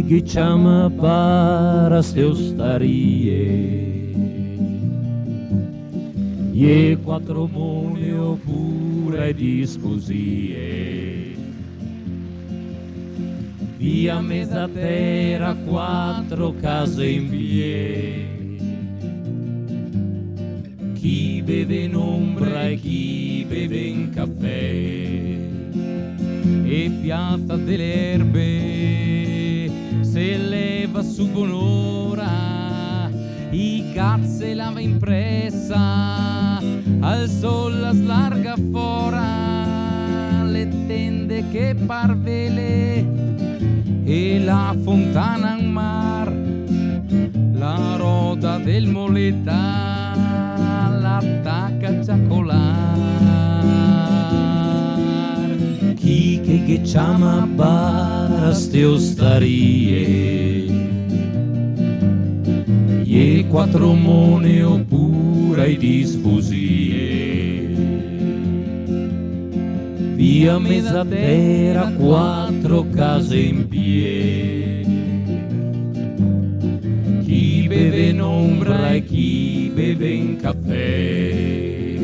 che chiama para ste ostarie e quattro moni oppure di sposie via mezza terra quattro case in piedi chi beve in ombra e chi beve in caffè e piazza delle erbe se leva su buon'ora i cazze lava impressa al sol la slarga fora le tende che parvele e la fontana in mar la roda del moletta l'attacca giacolar chi che chiama bara ste ostarie e quattro mone oppure di sposie via mezza terra quattro case in piedi chi beve in ombra e chi beve in caffè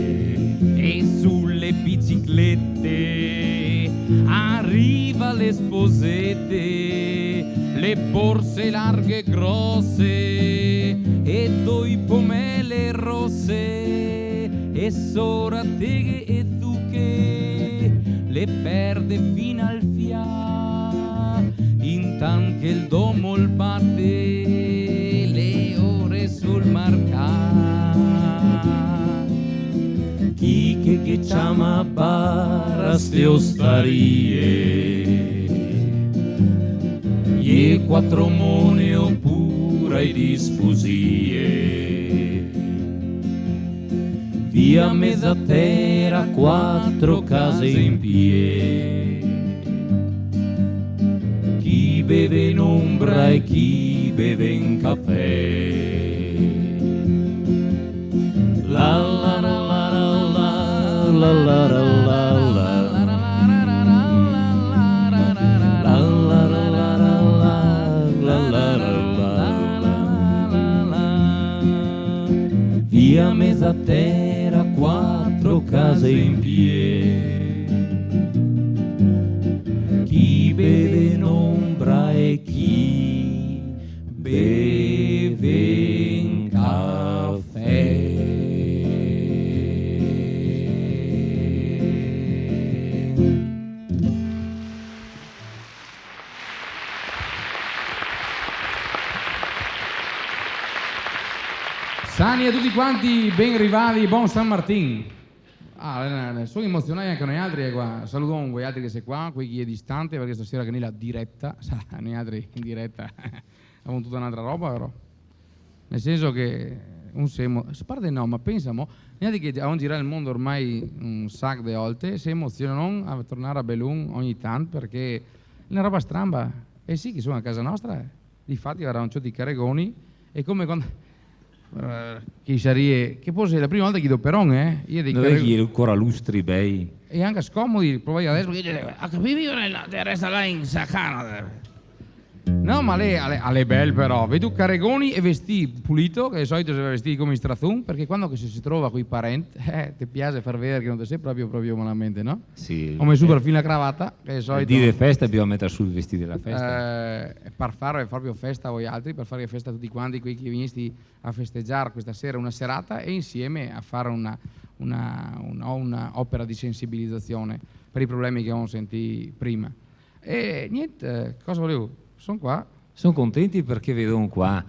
e sulle biciclette arriva le sposette le borse larghe e grosse e due pomele rosse e soratteghe e zucche le perde fino al fia intanto che il domo il batte le ore sul marcar chi che chiama bara ste ostarie e quattro mone oppure di sposie via mezza terra quattro case in piedi chi beve in ombra e chi beve in caffè la la la la la la la la via mezza terra quattro case in piedi chi beve in ombra e chi beve in caffè Sani a tutti quanti, ben rivali, buon San Martin. Sono emozionati anche noi altri qua. Saluto voi altri che siete qua, qui chi è distante, perché stasera che noi la diretta, noi altri in diretta abbiamo tutta un'altra roba, però. Nel senso che un semo, a parte no, ma pensiamo, noi che abbiamo girato il mondo ormai un sacco di volte, si emozionano a tornare a Belun ogni tanto, perché è una roba stramba. E sì, che sono a casa nostra, difatti erano tutti carregoni, e come quando... che sarebbe che poi è la prima volta che do Peron io dei dove chi ancora lustri bei e anche scomodi provai adesso perché vivo nella terra là in Sahara no ma lei è bella però vedi carregoni e vestì pulito che di solito si vestì come in Strazun perché quando che si trova con i parenti ti piace far vedere che non ti sei proprio malamente no? Sì come super fino la cravatta che di solito di festa dobbiamo mettere sul vestito della festa per fare proprio festa a voi altri per fare festa a tutti quanti qui che veniste a festeggiare questa sera una serata e insieme a fare una opera di sensibilizzazione per i problemi che abbiamo sentito prima e niente cosa volevo sono qua. Sono contenti perché vedono qua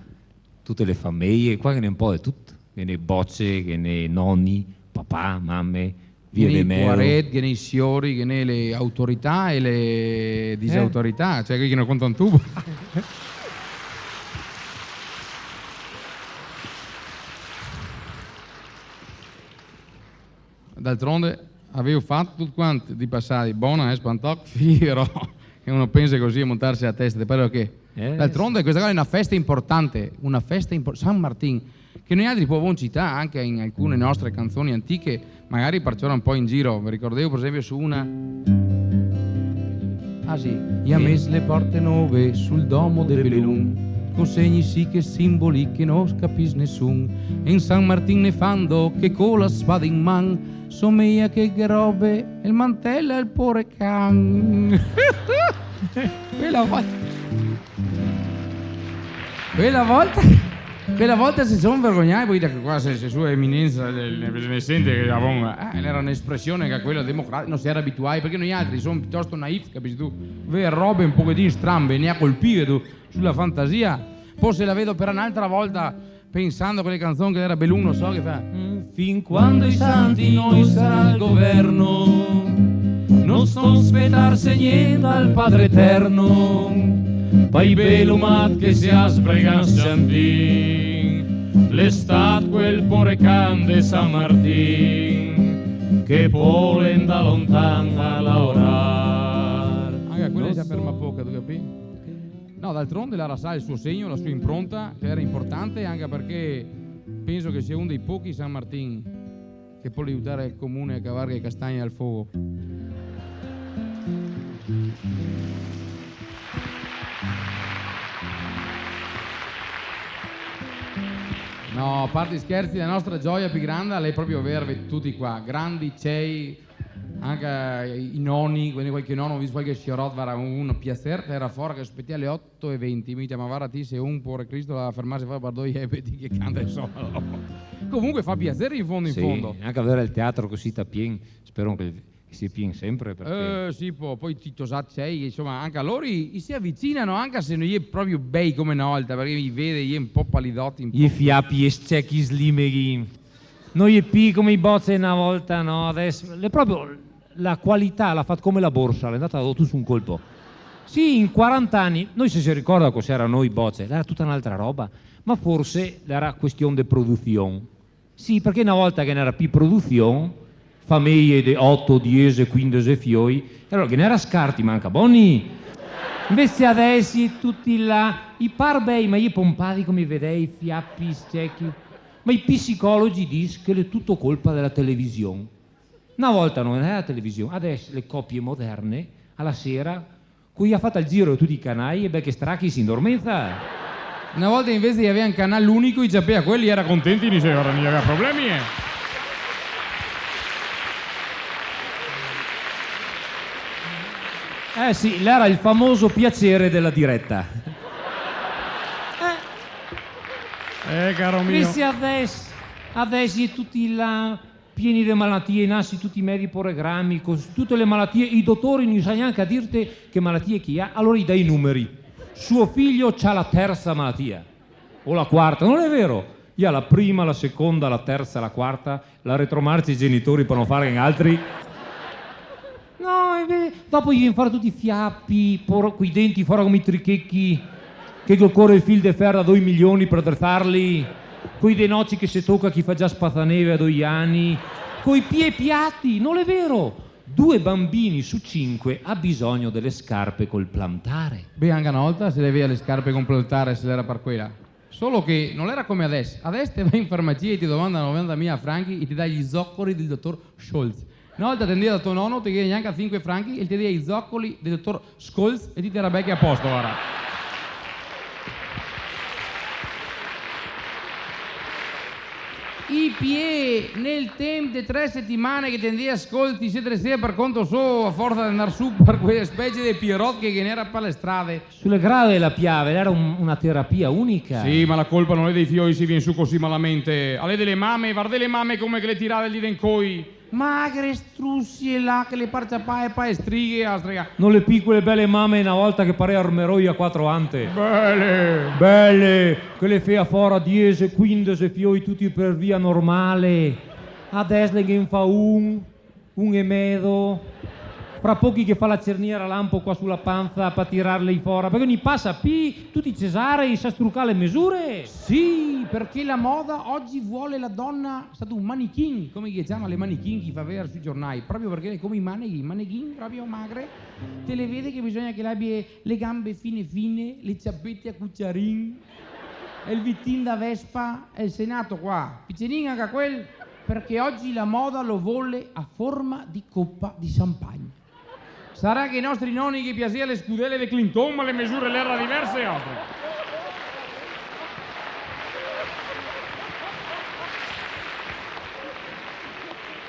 tutte le famiglie, qua che ne un po' di tutto, che ne bocce, che ne nonni, papà, mamme, via che de ne mero. Guaret, che ne i signori, che ne le autorità e le disautorità, cioè che non contano tu. D'altronde avevo fatto tutto quanto di passare buona spantocchi, però che uno pensa così a montarsi a testa, però che d'altronde questa cosa è una festa importante, San Martin, che noi altri poveri città, anche in alcune nostre canzoni antiche, magari parciano un po' in giro. Mi ricordevo per esempio su una Ah sì, gli ha messo le porte nuove sul domo del Belun, con segni sì che simboli che non capisce nessun. E in San Martin ne fanno che con la spada in man, somiglia che robe, il mantello e il porecan. Quella volta si sono vergognati, poi da qua se sua eminenza ne sente che era un'espressione che quella democratica non si era abituati, perché noi altri siamo piuttosto naif, capisci tu? Vedi robe un pochettino strambe, ne ha colpite tu sulla fantasia. Poi se la vedo per un'altra volta pensando a quelle canzoni che era Belluno, so che fa fin quando i santi noi sarà il governo, non sto aspettarsi niente al Padre Eterno. Poi belumat che si sbregan santin, l'estat quel porecan de San Martin, che polen da lontana laurar. Anche quella si ferma poco, tu capi? No, d'altronde la Rasà ha il suo segno, la sua impronta, che era importante anche perché penso che sia uno dei pochi San Martin che può aiutare il comune a cavare le castagne al fuoco. No, a parte scherzi, la nostra gioia più grande è proprio avervi tutti qua, grandi, cei, anche i nonni, quindi qualche nonno, ho visto qualche sciorot, era un piacere, era fuori che aspetti alle 8:20, mi chiama Varati se un por Cristo la fermarsi fa per due ebeti che canta insomma. Comunque fa piacere in fondo in fondo. Anche avere il teatro così tapien, spero che si pien sempre perché... Sì, poi Tito Saccei, insomma, anche a loro si avvicinano, anche se non è proprio bei come una volta, perché mi vede, gli è un po' palidotti. I fiapi e scecchi slimeghi. Non è più come i bozze una volta, no, adesso... È proprio la qualità l'ha fatta come la borsa, l'è andata tu su un colpo. Sì, in 40 anni, noi se si ricorda cos'era noi bozze, era tutta un'altra roba, ma forse era questione di produzione. Sì, perché una volta che n'era più produzione, famiglie di 8, 10, 15 fioi, allora che ne era scarti, manca boni. Invece adesso tutti là, i par bei, ma io pompati come vedei, i fiappi, stecchi. Ma i psicologi dicono che è tutto colpa della televisione. Una volta non era la televisione, adesso le coppie moderne, alla sera, cui ha fatto il giro di tutti i canali e beh che stracchi si indormenza. Una volta invece di avere un canale unico, i giappi a quelli era contenti, diceva, ora non aveva problemi. Sì, era il famoso piacere della diretta. Caro mio. Invece adesso tutti là pieni di malattie, nasci tutti i medi programmi, con tutte le malattie, i dottori non sanno neanche a dirti che malattie chi ha, allora gli dai i numeri. Suo figlio ha la terza malattia, o la quarta, non è vero? Io ha la prima, la seconda, la terza, la quarta, la retromarcia i genitori per non fare in altri. No, dopo gli viene fare tutti i fiappi, quei denti fuori come i trichecchi, che occorre il fil de ferro a 2 milioni per drittarli, coi dei noci che si tocca chi fa già spazzaneve a 2 anni, coi piedi piatti, non è vero? 2 bambini su 5 ha bisogno delle scarpe col plantare. Beh, anche una volta se le aveva le scarpe con plantare se l'era per quella. Solo che non era come adesso. Adesso ti vai in farmacia e ti domandano 90.000 franchi e ti dai gli zoccoli del dottor Scholz. Una volta tendi da tuo nonno, ti chiede neanche a 5 franchi e ti dai i zoccoli del dottor Scholz e ti era becchi a posto, ora. I piedi nel tempo di 3 settimane che tendi ascolti siete sia per conto suo a forza di andare su per quelle specie di pierrotche che ne era per le strade. Sulle grave della piave era una terapia unica. Sì, ma la colpa non è dei fioi si viene su così malamente. A lei delle mamme, guarda le mamme come che le tirate gli dencoi. Magre strussie là che le parciapae e stringhe a strega. Non le piccole belle mamme una volta che pare armeroi a 4 ante. Belle, che le fea fora 10, 15 fioi tutti per via normale. Adesso ne fa un e mezzo. Fra pochi che fa la cerniera lampo qua sulla panza per tirarle fuori, perché non passa più tutti i cesarei sa struccare le misure. Sì, perché la moda oggi vuole la donna, è stato un manichin, come si chiama le manichin che fa vedere sui giornali, proprio perché è come i manichin proprio magre, te le vede che bisogna che abbia le gambe fine, le ciappette a cucciarin, e il vittin da Vespa, e il Senato qua, piccerin anche quel, perché oggi la moda lo vuole a forma di coppa di champagne. Sarà che i nostri nonni che piacevano le scudelle di Clinton, ma le misure le erano diverse e altre.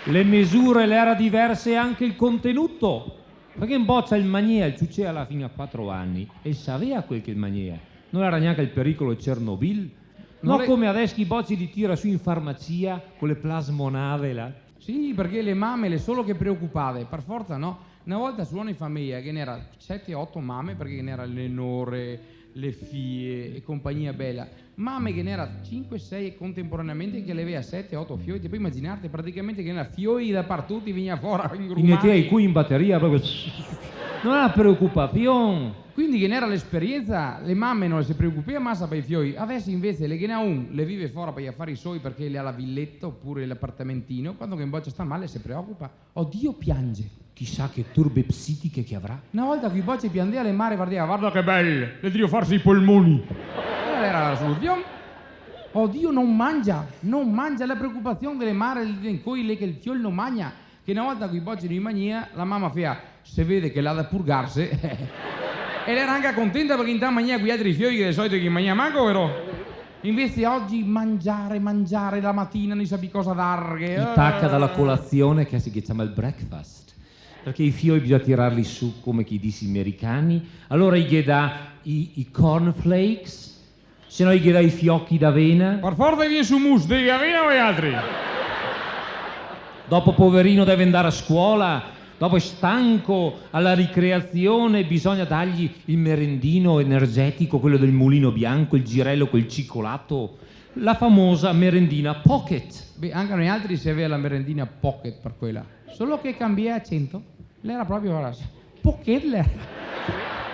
Le misure le era diverse e anche il contenuto. Perché in boccia il Magnier, il succedeva fino a 4 anni e sapeva quel che il Magnier. Non era neanche il pericolo di Chernobyl. No, come adesso i bocci li tira su in farmacia con le plasmonave là. Sì, perché le mamme le solo che preoccupate, per forza no. Una volta su una famiglia che ne era 7-8 mamme, perché ne era le nore, le figlie e compagnia bella. Mamme che ne era 5-6 contemporaneamente che le aveva 7-8 fioi. Ti puoi immaginarti praticamente che ne era fioi da partuti veniva fuori in gruppo. In cui in batteria proprio non era preoccupazione. Quindi che ne era l'esperienza, le mamme non si preoccupavano massa per i fioi. Adesso invece le che ne ha un, le vive fuori per gli affari suoi perché le ha la villetta oppure l'appartamentino. Quando che in boccia sta male si preoccupa. Oddio, piange. Chissà che turbe psichiche che avrà. Una volta che i bocce piangeva, le mare guardava, guarda che belle, le devo farsi i polmoni. Quella era la soluzione. Oddio, non mangia, la preoccupazione delle mare in cui lei che il figlio non mangia. Che una volta che i bocce di mania, la mamma fa, se vede che l'ha da purgarsi, e lei era anche contenta perché intanto mangia quegli altri fiori che di solito che mangia manco, però. Invece oggi mangiare la mattina, non sa cosa darghe. Attacca dalla colazione che si chiama il breakfast. Perché i fiori bisogna tirarli su come chi dice gli americani, allora gli dà i cornflakes, se no gli dà i fiocchi d'avena. Per forza viene su mousse, devi avena o gli altri? Dopo poverino deve andare a scuola, dopo è stanco, alla ricreazione bisogna dargli il merendino energetico, quello del mulino bianco, il girello col cioccolato, la famosa merendina pocket. Beh, anche noi altri si aveva la merendina pocket per quella, solo che cambia accento. Lei era proprio la Pocket,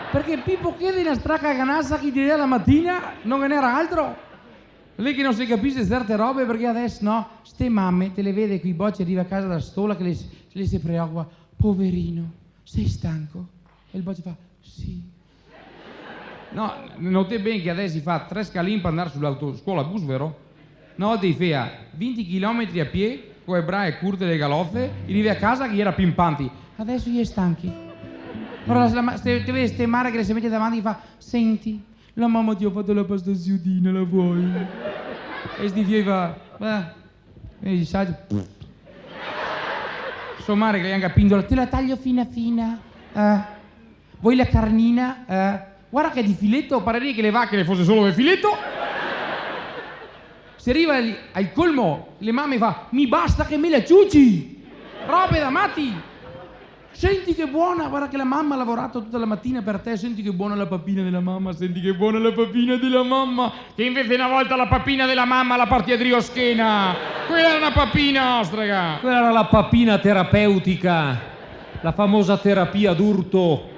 perché Pippo Pocket una stracca canassa che ti la mattina non ne era altro. Lei che non si capisce certe robe perché adesso no, ste mamme te le vede qui bocce arriva a casa da stola che le si preoccupa, poverino, sei stanco? E il bocce fa sì. No, notate bene che adesso si fa 3 scalini per andare sull'autoscuola bus, vero? No, ti fa 20 km a piedi con le brache curte e le galoffe e arrivi a casa che era pimpanti. Adesso gli è stanchi. Ora ti vedi ste mare che le si mette davanti e fa senti, la mamma ti ha fatto la pasta ziudina, la vuoi? E sti figli fa e gli sa sua mare che gli anche pindola, te la taglio fina fina, vuoi la carnina? Guarda che di filetto, parerei che le vacche le fosse solo del filetto. Se arriva al colmo, le mamme fa mi basta che me la ciuci, robe da matti. Senti che buona, guarda che la mamma ha lavorato tutta la mattina per te, senti che buona la papina della mamma, senti che buona la papina della mamma, che invece una volta la papina della mamma la partia drioschena, quella era una papina, strega. Quella era la papina terapeutica, la famosa terapia d'urto,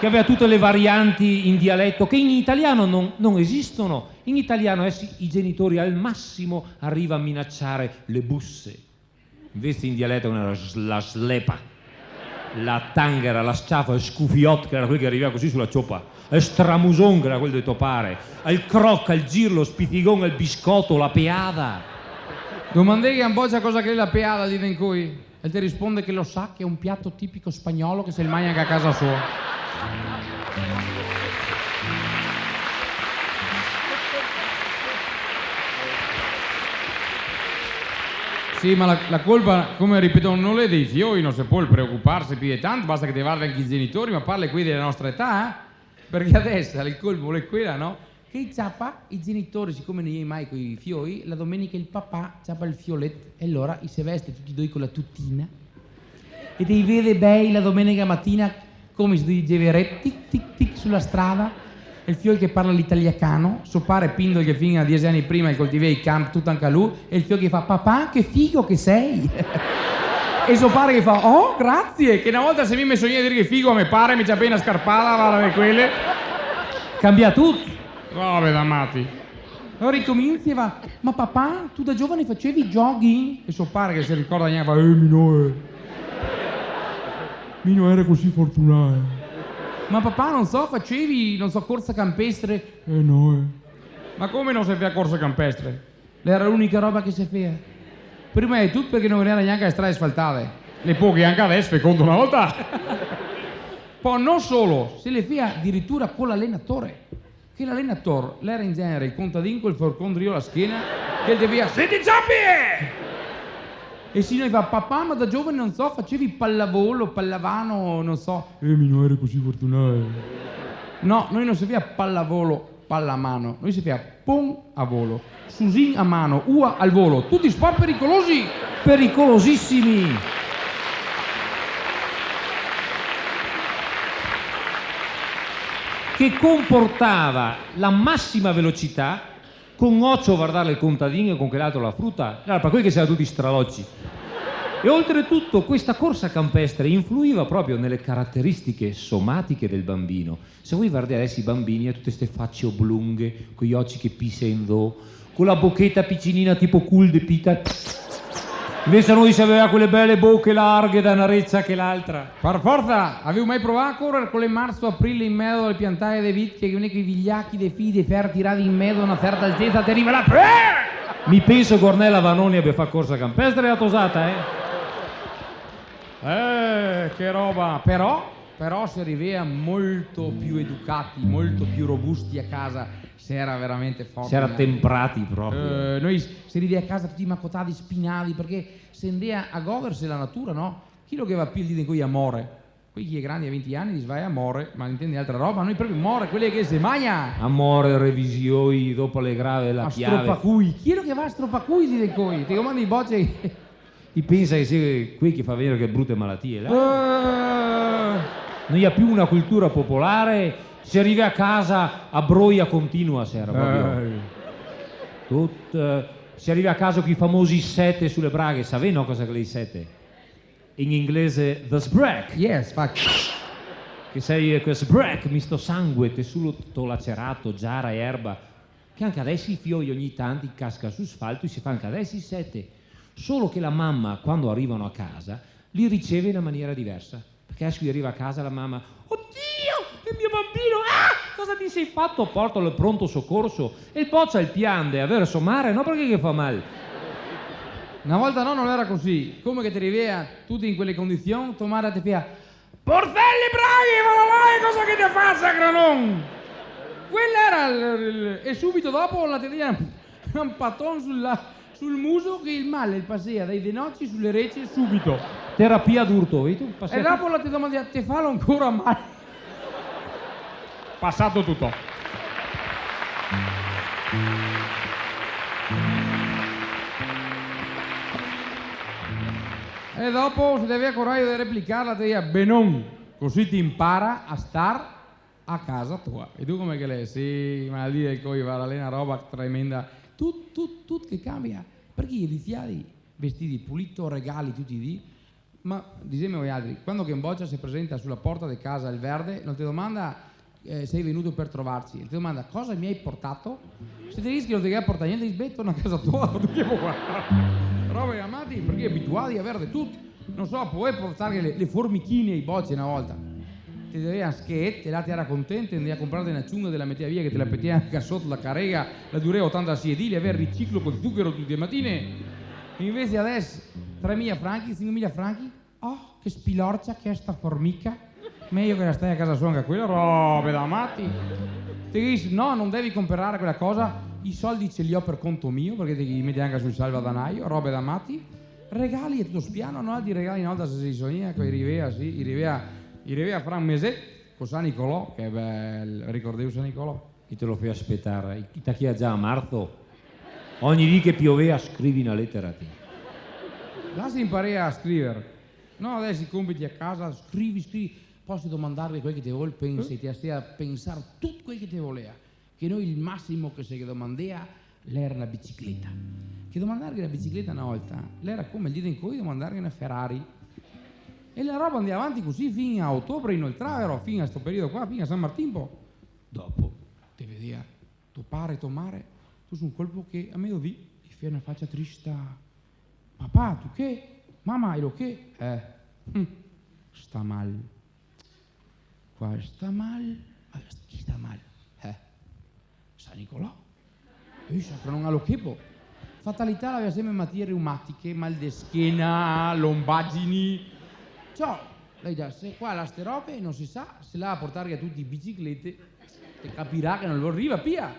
che aveva tutte le varianti in dialetto, che in italiano non esistono. In italiano i genitori al massimo arrivano a minacciare le busse, invece in dialetto era la slepa. La tanghera, la sciafa, il scufiot, che era quello che arrivava così sulla cioppa, il stramuson, che era quello di topare, il crocca, il girlo, il spizzigon, il biscotto, la peada. Domandai che amboggia cosa che è la peada lì in cui e ti risponde che lo sa che è un piatto tipico spagnolo che se il mangia anche a casa sua. Sì, ma la colpa, come ripeto, non è dei fioi, non si può preoccuparsi più di tanto, basta che ti guardi anche i genitori, ma parli qui della nostra età, Perché adesso il colpo è quella, no? Che i genitori, siccome non gli hai mai con i fioi, la domenica il papà ciappa il fioletto e allora si veste tutti e due con la tuttina e ti vede bei la domenica mattina come si diceva tic tic tic sulla strada. Il figlio che parla l'italiano, suo padre Pindo che fino a 10 anni prima coltivava i campi tutto anche a lui, e il figlio che fa papà che figo che sei. E suo padre che fa oh grazie, che una volta se mi sogna di dire che figo a me pare mi c'ha appena scarpata, vale quelle. Cambia tutto. Vabbè da matti. Allora ricominci e va, ma papà tu da giovane facevi jogging? E suo padre che si ricorda neanche fa mi non era così fortunato. Ma papà, non so, facevi, non so, corsa campestre? No. Ma come non si fa corsa campestre? Era l'unica roba che si faceva. Prima di tutto perché non era neanche le strade asfaltate. Le poche anche adesso, secondo una volta. Poi non solo, se le fia addirittura con l'allenatore. Che l'allenatore, l'era in genere il contadino col forcondrio alla schiena, che devia, senti Giappi! E si noi fa, papà, ma da giovane non so, facevi pallavolo, pallavano, non so. Mi non ero così fortunato. No, noi non si fa pallavolo, pallamano, noi si fa pon a volo, susin a mano, ua al volo, tutti sport pericolosi. Pericolosissimi! Che comportava la massima velocità con occhio a guardare il contadino e con quell'altro la frutta, era per quelli che siamo tutti stralocci. E oltretutto questa corsa campestre influiva proprio nelle caratteristiche somatiche del bambino. Se voi guardate adesso i bambini hanno tutte queste facce oblunghe, con gli occhi che pisendo, con la bocchetta piccinina tipo cul de pita. Invece noi si aveva quelle belle bocche larghe da una reccia che l'altra. Per forza, avevo mai provato a correre con le marzo-aprile in mezzo alle piantaie dei vit che quei vigliacchi dei figli dei ferri tirati in mezzo a una certa altezza ti arriva la... Mi penso Cornella Vanoni abbia fatto corsa campestre a tosata, Che roba! Però si arrivava molto più educati, molto più robusti a casa. Si era veramente forte. Si era temprati proprio. Noi si arrivava a casa tutti maccotati, spinati, perché si andava a godersi la natura, no? Chi lo che va più il dito in cui amore? Qui chi è grande a 20 anni si va a amore, ma intende altra roba, noi proprio amore, quelle che si magna. Amore, revisioni, dopo le grave la A chiave. stropacui. Chi è lo che va a stropacui di coi? Ti comandi i bocce. Chi pensa che sia qui che fa venire che brutte malattie? Non ha più una cultura popolare, si arriva a casa a broia continua, si era proprio. Si arriva a casa con i famosi sette sulle braghe, sapete no cosa che le sette? In inglese the sbrack. Yes, fuck. Che sei questo sbrack, misto sangue, tessuto tutto lacerato, giara e erba, che anche adesso i fiori ogni tanto casca su asfalto e si fa anche adesso i sette. Solo che la mamma, quando arrivano a casa, li riceve in una maniera diversa. Perché adesso gli arriva a casa la mamma, oddio, il mio bambino, cosa ti sei fatto? Portalo al pronto soccorso e il poccia il piande, a verso mare, no perché che fa male. Una volta no, non era così. Come che ti rivea tutti in quelle condizioni, tua madre ti pia, Portelli braghi, ma là, cosa che ti fa, sacranon? Quello era e subito dopo la ti dia un patton sul muso che il male passea dai denocci sulle reci subito. Terapia d'urto, vedi? E dopo la ti domanda, ti fallo ancora male? Passato tutto. E dopo se devi avere coraggio di replicarla, ti dica benon, così ti impara a star a casa tua. E tu come che lei? Sì, ma lì è coi va una roba tremenda. Tutto che cambia. Perché gli iniziali vestiti pulito, regali tutti i dì. Ma diciamo voi altri, quando che in boccia si presenta sulla porta di casa il verde, non ti domanda sei venuto per trovarci, ti domanda cosa mi hai portato? Se ti rischi non ti porta niente, ti torna a casa tua, tu che vuoi robe amati, perché abituati a avere tutto. Non so, puoi portare le formichine ai bocci una volta. Ti doveva schette, là ti era contento, andavi a comprare una ciunga della metteva via che te la metteva anche sotto la carrega, la dureva 80 siedili, aveva il riciclo con zucchero tutte le mattine. Invece adesso 3.000 franchi, 5.000 franchi, oh che spilorcia che è sta formica, meglio che la stai a casa sua anche quella, robe da matti. Ti dici no, non devi comprare quella cosa, i soldi ce li ho per conto mio perché ti metti anche sul salvadanaio, robe da matti, regali e tutto spiano, no, di regali una volta se si sogna, che i rivea fra un mese con San Nicolò, che bello, ricordevo San Nicolò. Chi te lo fai aspettare? Chi ti ha già a marzo? Ogni dì che pioveva scrivi una lettera a te. Là si impara a scrivere. No, adesso i compiti a casa, scrivi. Posso domandarvi quel che ti vuole, pensi, ti stia a pensare tutto quel che ti voleva. Che noi il massimo che si domandava l'era una bicicletta. Che domandargli una bicicletta una volta, l'era come il dito in cui domandargli una Ferrari. E la roba andava avanti così fino a ottobre inoltre, fino a questo periodo qua, fino a San Martino. Dopo, ti vedeva, tuo padre e tua madre, tu su un colpo che a me lo di, e fai una faccia trista. Papà, tu che? Mamma, e lo che? Sta mal. Qua sta mal. Chi sta mal? San Nicolò. Che non ha lo chepo. Fatalità aveva sempre malattie reumatiche, mal di schiena, lombaggini. Cioè, Lei già, se qua la ste robe non si sa, se la va a portare a tutti i biciclette, e capirà che non lo arriva, via.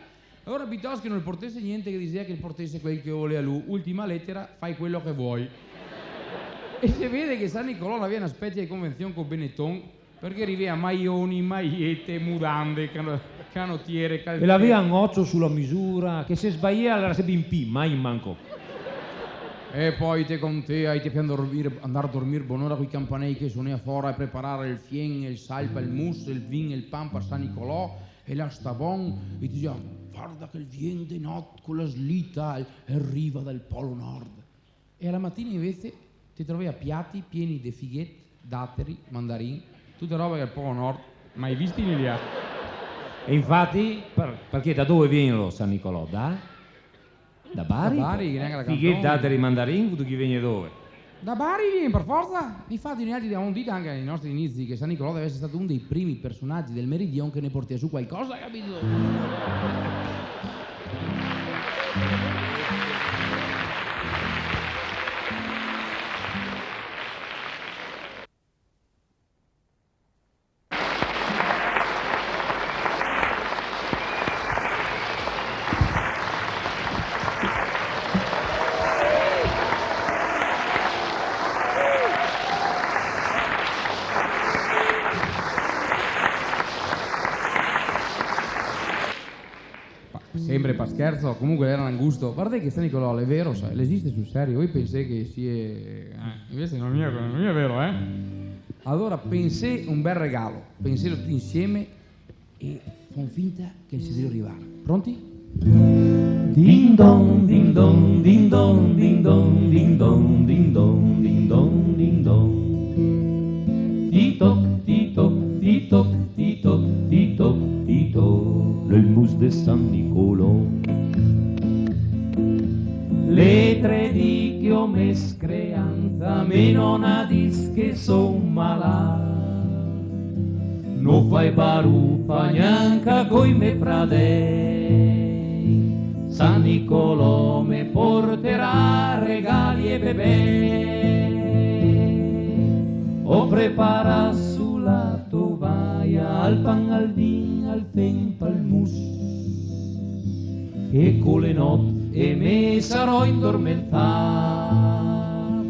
Allora piuttosto che non portesse niente, che diceva che portesse quel che voleva lui. Ultima lettera, fai quello che vuoi. E si vede che San Nicolò aveva una specie di convenzione con Benetton, perché arriva maioni, maiette, mudande, canottiere, E calziere. l'aveva un occhio sulla misura, che se sbagliava era sempre in P, mai in manco. E poi te con te hai te andare a dormire buon'ora con i campanelli che sono fuori a preparare il fien, il salpa, il mousse, il vin, il pan per San Nicolò e la stavon e ti dice guarda che il vien di notte con la slitta e arriva dal polo nord. E alla mattina invece ti trovi a piatti pieni di fighetti, datteri, mandarini, tutte robe che al polo nord mai visti in Italia. E infatti, perché da dove viene lo San Nicolò? Da Bari? Da Bari, che neanche la Fighetti, cantone. datteri, mandarini, tu chi viene dove? Da Bari viene per forza. Infatti noi altri abbiamo detto anche ai nostri inizi che San Nicolò deve essere stato uno dei primi personaggi del Meridione che ne porta su qualcosa, capito? Sempre per scherzo, comunque era un gusto. Guardate che San Nicolò è vero, sai, esiste sul serio. Voi pensate che sia. Invece non è vero, eh? Allora pensate un bel regalo, pensate tutti insieme e fon finta che si deve arrivare. Pronti? Ding dong, ding dong, ding dong, ding dong, ding dong, ding dong, ding dong, ding dong. Titoc, titoc, titoc, titoc, titoc, titoc, le mousse de San Nicolò. Le tre di che ho mes creanza, me non ha dis che son malà. Non fai baruffa neanche coi me fradei. San Nicolò me porterà regali e bebè. Ho preparato sulla tovaglia al pan, al vin, al tempo, al mousse. E con le notti e me sarò indormentato.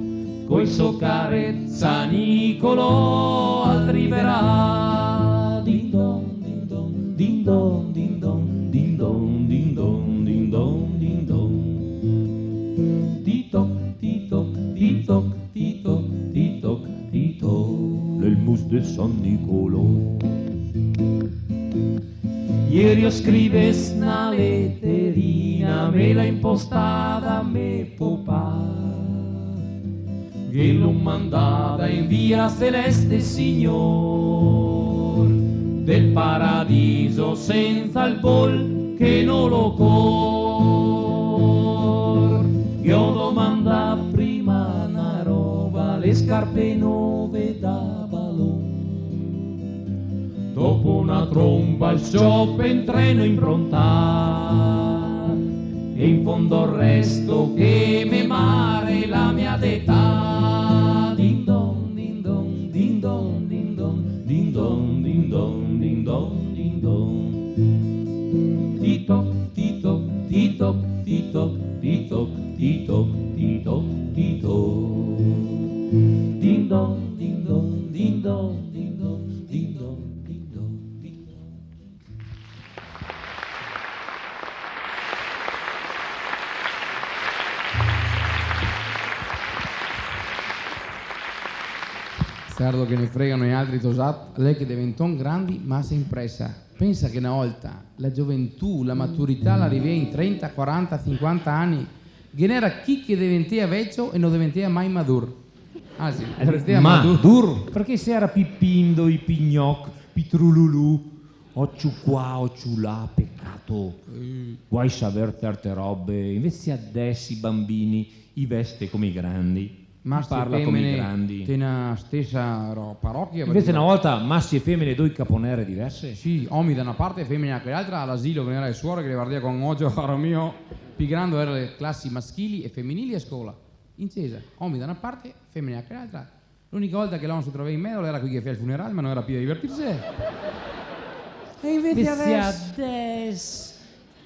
Coi soccaret San Nicolò arriverà. Ding dong, ding dong, ding dong, ding dong, ding dong, ding dong, ding dong, ding dong. Titoc, titoc, titoc, titoc, titoc, titoc, le mousse de San Nicolò. Ieri ho scrives una letterina, me l'ha impostata a me papà, che l'ho mandata in via Celeste Signor, del paradiso senza il bol che non lo cor. Io domanda prima una roba, le scarpe nuove da ballon. Dopo una tromba il shop in treno impronta e in fondo al resto che me mare la mia età. Ding dong, ding dong, ding dong, ding dong, ding dong, ding dong, ding dong, ding dong. Titoc, titoc, titoc, titoc, titoc, titoc, titoc, titoc. Ding dong, ding dong, ding dong, ding dong, ding dong. Certo che ne fregano gli altri tosat, lei che diventò grandi ma si impressa. Pensa che una volta la gioventù, la maturità l'arrivò in 30, 40, 50 anni, che n'era chi che diventava vecchio e non diventava mai maduro. Ah sì, diventava Maduro? Perché se era pippindo, i pignoc, pitrululu, occiu qua, occiu là, peccato. Vuoi sapere certe robe? Invece adesso i bambini i veste come i grandi. Maschi Parla e come i femmine grandi. nella stessa parrocchia. Invece una volta massi e femmine due caponere diverse. Sì, uomini da una parte e femmine dall'altra, all'asilo che era le suore che le guardava con odio, caro mio, più grande erano le classi maschili e femminili a scuola. In chiesa, uomini da una parte, femmine dall'altra. L'unica volta che l'uomo si trovava in mezzo era qui che fa il funerale, ma non era più da divertirsi. E invece adesso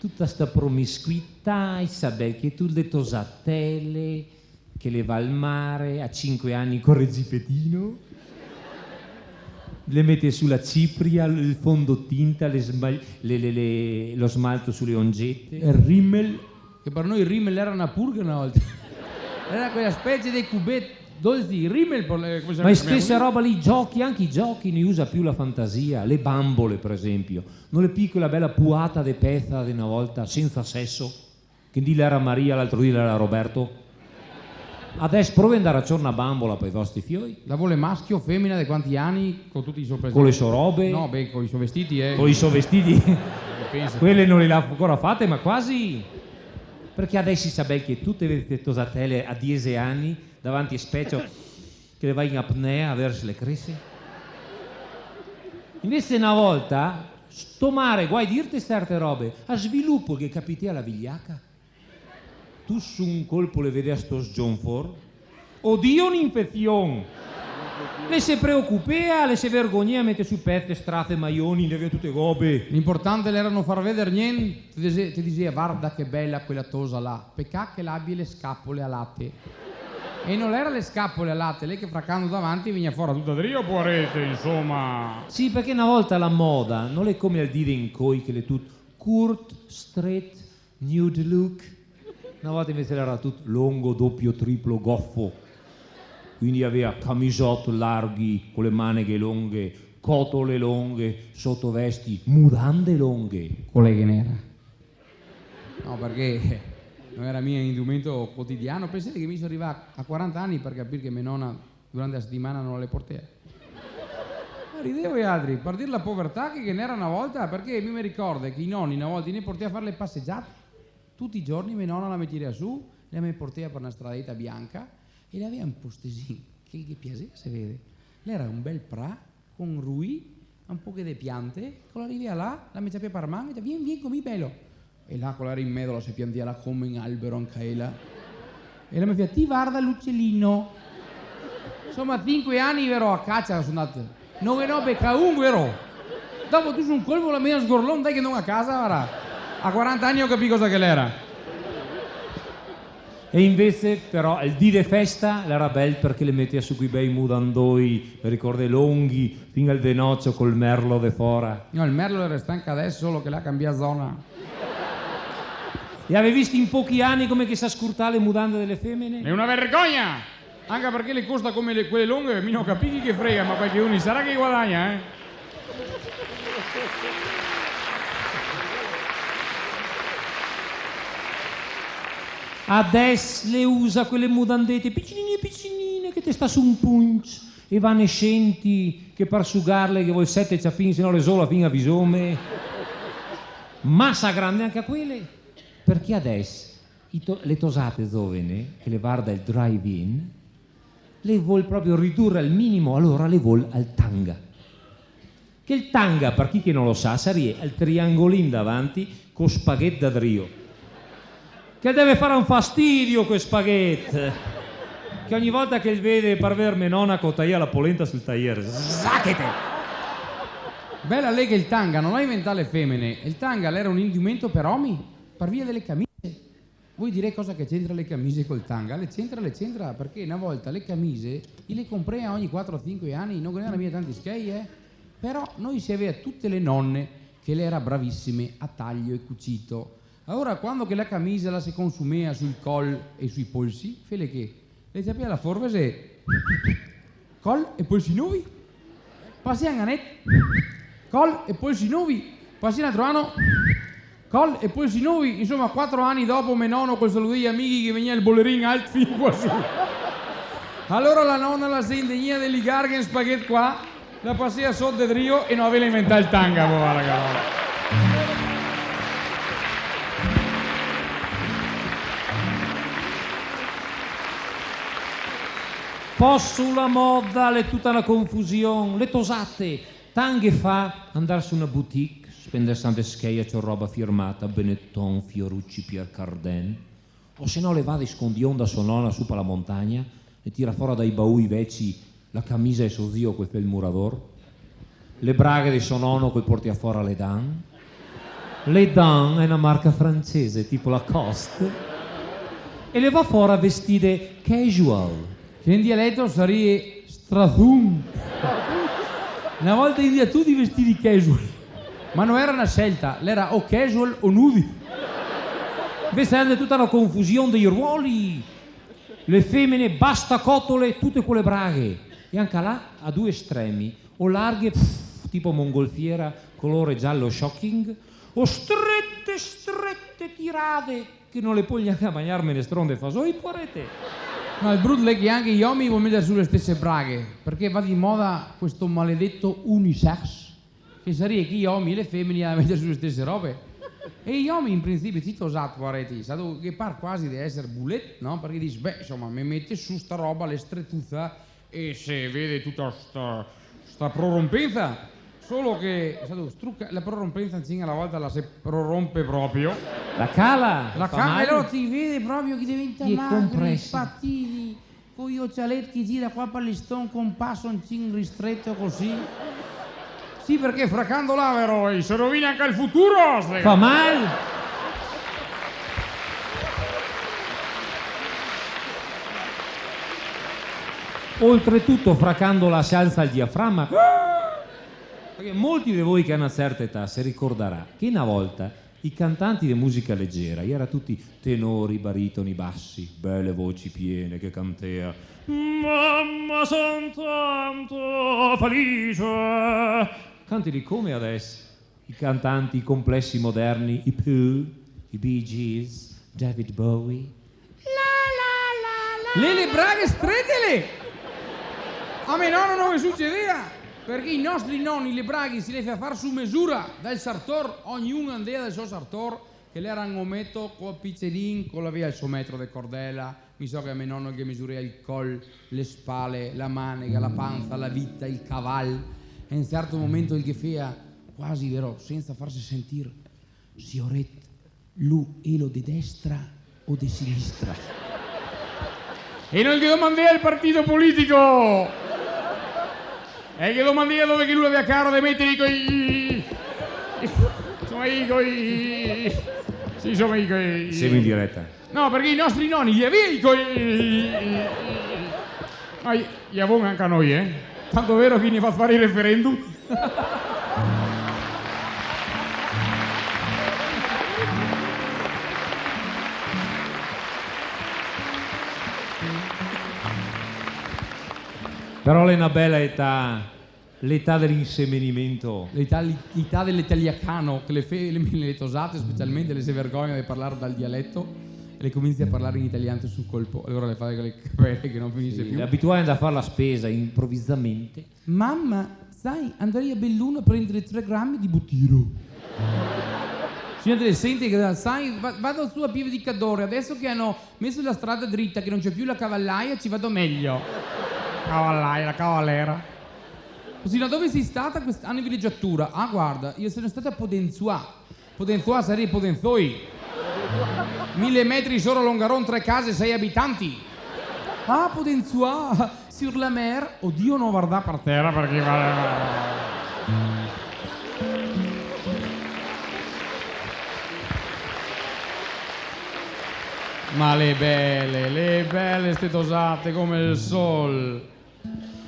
tutta sta promiscuità, sapere che tu le tosatelle, che le va al mare, a 5 anni con il zipetino, le mette sulla cipria, il fondotinta, lo smalto sulle ongette. Il rimmel, che per noi il rimmel era una purga una volta. Era quella specie di cubetti dolci, il rimmel. Ma è stessa roba lì, giochi, anche i giochi ne usa più la fantasia, le bambole per esempio, non le piccola bella puata de pezza di una volta senza sesso, che di l'era Maria, l'altro di l'era Roberto. Adesso provi ad andare a una bambola per i vostri fioi. La vuole maschio o femmina di quanti anni? Con tutti i suoi Con le sue robe? No, beh, con i suoi vestiti, Con i suoi vestiti? Quelle non le ha ancora fatte, ma quasi. Perché adesso si sa bene che tutte le tosatelle a 10 anni davanti a specchio che le vai in apnea a verso le cresse. Invece una volta sto mare, guai dirti certe robe, a sviluppo che capiti alla vigliacca. Tu su un colpo le vedi a sto sgionfor, oddio un'infezione. Le si preoccupea, le si vergogna, mette su pezze, strate, maioni, le vede tutte robe. L'importante era non far vedere niente, ti diceva guarda che bella quella tosa là, peccato che l'abbia le scappole a latte. E non era le scappole a latte, lei che fracando davanti veniva fuori tutta drio poverete, insomma. Sì, perché una volta la moda non è come al dire in coi che le tut curt, straight, nude look. Una volta invece era tutto lungo, doppio, triplo, goffo. Quindi aveva camisotto larghi con le maniche lunghe, cotole lunghe, sottovesti, mutande lunghe. Colleghe nera. No, perché non era mio indumento quotidiano. Pensate che mi sono arrivato a 40 anni per capire che mia nonna durante la settimana non le portava. Ridevo gli altri, per dire la povertà che n'era una volta, perché mi ricordo che i nonni una volta ne portava a fare le passeggiate. Tutti i giorni mia nonna la metteva su, la mi portava per una stradetta bianca e le aveva un postesino che piaceva, si vede. Lei era un bel pra con rui, un po' di piante, con la rivia là, la metteva per mano e diceva vieni come bello. E là con la in mezzo si piantava come in albero anche ella. E la mi diceva ti guarda l'uccellino. Insomma 5 anni ero a caccia sono andato. Non è no becca un vero. Dopo tu su un colpo la mia sgorlon dai che non a casa ora. A 40 anni ho capito cosa che l'era. E invece però il dì de festa l'era bel perché le metteva su quei bei mudandoi, ricordi lunghi, fino al denoccio col merlo de fora. No, il merlo era stanca adesso, solo che l'ha cambiato zona. E avevi visto in pochi anni come che sa scurtare le mudande delle femmine? È una vergogna! Anche perché le costa come quelle lunghe, mi non capisci che frega, ma qualche uno sarà che guadagna, eh? Adesso le usa quelle mudandette piccinine che ti sta su un punch, evanescenti, che per sugarle che vuoi 7 ciappini, se no le sola fino a visome. Massa grande anche a quelle, perché adesso le tosate giovani, che le guarda il drive-in, le vuol proprio ridurre al minimo, allora le vuol al tanga. Che il tanga, per chi che non lo sa, sarebbe il triangolino davanti con spaghetti da drio. Che deve fare un fastidio quel spaghetti, che ogni volta che il vede per avermi nonaco taglia la polenta sul tagliere. Zacchete! Bella lei che il tanga non ha inventato le femmine, il tanga era un indumento per uomini, per via delle camicie. Voi direi cosa che c'entra le camicie col tanga? Le c'entra perché una volta le camicie le comprai ogni 4 o 5 anni, non erano mica tanti schei, però noi si aveva tutte le nonne che le era bravissime a taglio e cucito. Allora quando che la camicia la si consumeva sul collo e sui polsi, fele che le sapeva la forvese collo e polsi nuovi, passi a ganet, collo e polsi nuovi, passi un altro anno, collo e polsi nuovi, insomma 4 anni dopo mio nonno col saluto degli amici che veniva il bollerin alto fin qua su. Allora la nonna la si indegna degli garghi in spaghetti qua, la passava sotto del rio e non aveva inventato il tanga, ragazzi. Posso la moda, le tutta la confusione, le tosate, tanghe fa andare su una boutique, spendere tante scheie, c'ho roba firmata, Benetton, Fiorucci, Pierre Cardin, o se no le va di scondion da sua nonna su per la montagna e tira fuori dai bauli vecchi la camisa di suo zio quel pel murador, le braghe di suo nonno quei porti fuori le Dan. Le Dan è una marca francese tipo Lacoste e le va fuori vestite casual. Che in dialetto sarebbe strazun. Una volta in dia tutti vestiti casual, ma non era una scelta, l'era o casual o nudi. Questa è tutta una confusione dei ruoli. Le femmine bastacotole, tutte quelle braghe. E anche là a due estremi, o larghe tipo mongolfiera, colore giallo shocking, o strette tirate, che non le puoi neanche a bagnare stronde fasoi porete. Ma il brutto è che anche gli uomini vogliono mettere sulle stesse braghe, perché va di moda questo maledetto unisex, che sarebbe che gli uomini e le femmine a mettere sulle stesse robe. E gli uomini in principio si usato pareti, che par quasi di essere bullet, no? Perché dici, beh, insomma, mi mette su sta roba, le strettuzza, e se vede tutta sta prorompenza, solo che la prorompenza alla volta la si prorompe proprio. La cala! La cala, e allora ti vede proprio che diventa Gli magri, compressi. spattini, con gli occhialetti che gira qua per l'istone con un passoncino ristretto così. Sì, perché fracando l'avero si rovina anche il futuro. Fa mal! Oltretutto, fracandola si alza il diaframma. Perché molti di voi che hanno una certa età si ricorderà che una volta i cantanti di musica leggera erano tutti tenori, baritoni, bassi, belle voci piene che cantea. Mamma son tanto felice. Canti come adesso i cantanti complessi moderni, i Pooh, i Bee Gees, David Bowie. Le braghe strettele! A me nonno non mi succedeva, perché i nostri nonni le braghe si le fa fare su misura dal sartor, ognuno andava del suo sartor, che l'erano ometto con pizzerin, con la via il suo metro di cordella. Mi so che a mio nonno che misura il collo, le spalle, la manica, la panza, la vita, il cavallo. E in un certo momento il che fea, quasi vero, senza farsi sentire, Sioret, lu elo di destra o di sinistra? E non gli domandai al partito politico! E gli domandai dove che lui aveva caro di mettere coi... Sì, insomma, Siamo in diretta. No, perché i nostri nonni gli avevano coi... Ma gli avevano anche a noi, eh? Tanto vero che ne fa fare il referendum? Però è una bella età, l'età dell'inseminimento. L'età dell'italiacano, che le tosate specialmente le si vergognano di parlare dal dialetto e le cominci a parlare in italiano sul colpo. Allora le fate con le capelle che non finisce più. L'abituale a fare la spesa improvvisamente. Mamma, sai, andrei a Belluno a prendere 3 grammi di butiro. Signore le senti che sai, vado su a Pieve di Cadore, adesso che hanno messo la strada dritta, che non c'è più la cavallaia, ci vado meglio. Cavallaia, la cavallera. Così, no, dove sei stata quest'anno in villeggiatura? Ah, guarda, io sono stata a Podenzua. Podenzua sarebbe Podenzoi. 1000 metri solo Longaron, 3 case, 6 abitanti. Ah, Podenzua, sur la mer. Oddio, non guarda per terra perché Ma le belle ste tosate come il sol.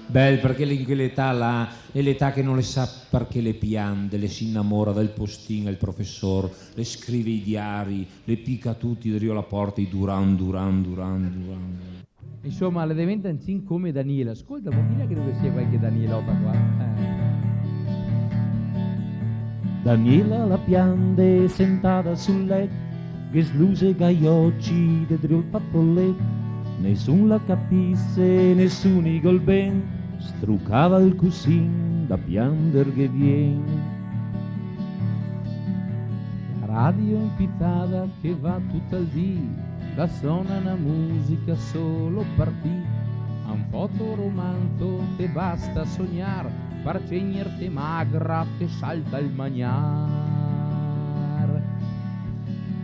Beh, perché in quell'età là è l'età che non le sa perché le piante, le si innamora del postino, il professor, le scrive i diari, le pica tutti, da Rio alla porta, i Duran. Insomma, le diventano come Daniela. Ascolta, ma chi è che deve sia qualche Danielota qua? Daniela la piante sentata sul letto, che sluse gaiocci de Rio il fazzoletto, nessun la capisse, nessun igol ben, struccava il cuscin da piander che viene. La radio impizzata che va tutta il dì, da suona una musica solo partì, a un fotoromanzo te basta sognar, per cegnerte magra te salta il magnar.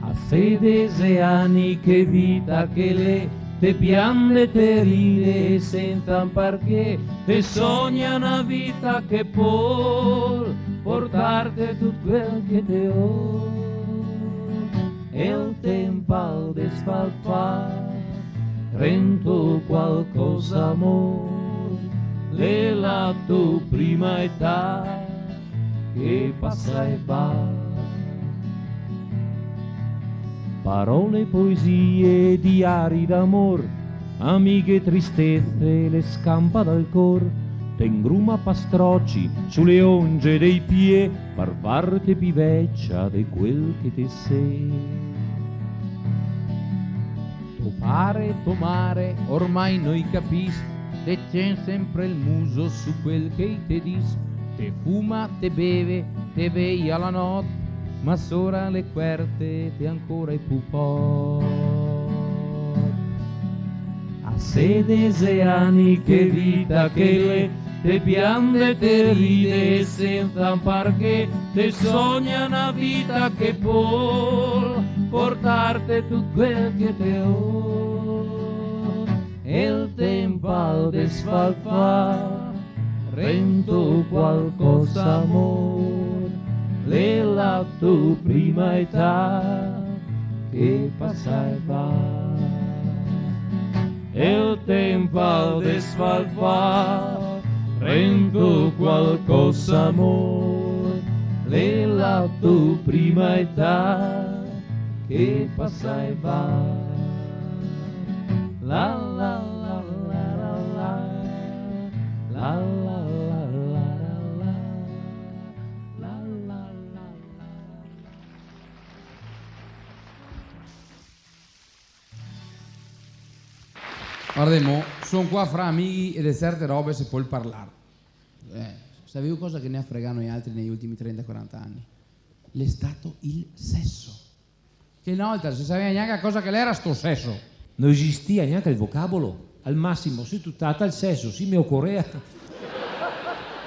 A 16 anni che vita che le te piange, te ride senza un perché, te sogna una vita che può portarti tutto quel che te ho. E il tempo di sfalfare rento qualcosa amor, è la tua prima età che passa e va. Parole, poesie, diari d'amor, amiche tristezze le scampa dal cor, te ingruma pastrocci sulle onge dei piedi per farti piveccia di quel che te sei. Tu pare, tu mare, ormai noi capis, te c'è sempre il muso su quel che te dis, te fuma, te beve, te veglia la notte, ma sora le querte te ancora i pupò. A 16 anni che vita che le, te piange, te ride senza un perché, te sogna una vita che può portarti tutto quel che te ho. E il tempo di sfalfare rento qualcosa amor, è la tua prima età che passa e va. E il tempo di sfalfare rento qualcosa amor, è la tua prima età che passa e va. La la la la la la la la la la la la la. Guarda, mo, sono qua fra amici e di certe robe si può parlare. Sapevo cosa che ne ha fregato gli altri negli ultimi 30-40 anni? L'è stato il sesso. Che una volta non si sapeva neanche cosa che l'era sto sesso. Non esistia neanche il vocabolo. Al massimo si tuttata il sesso, sì mio Corea.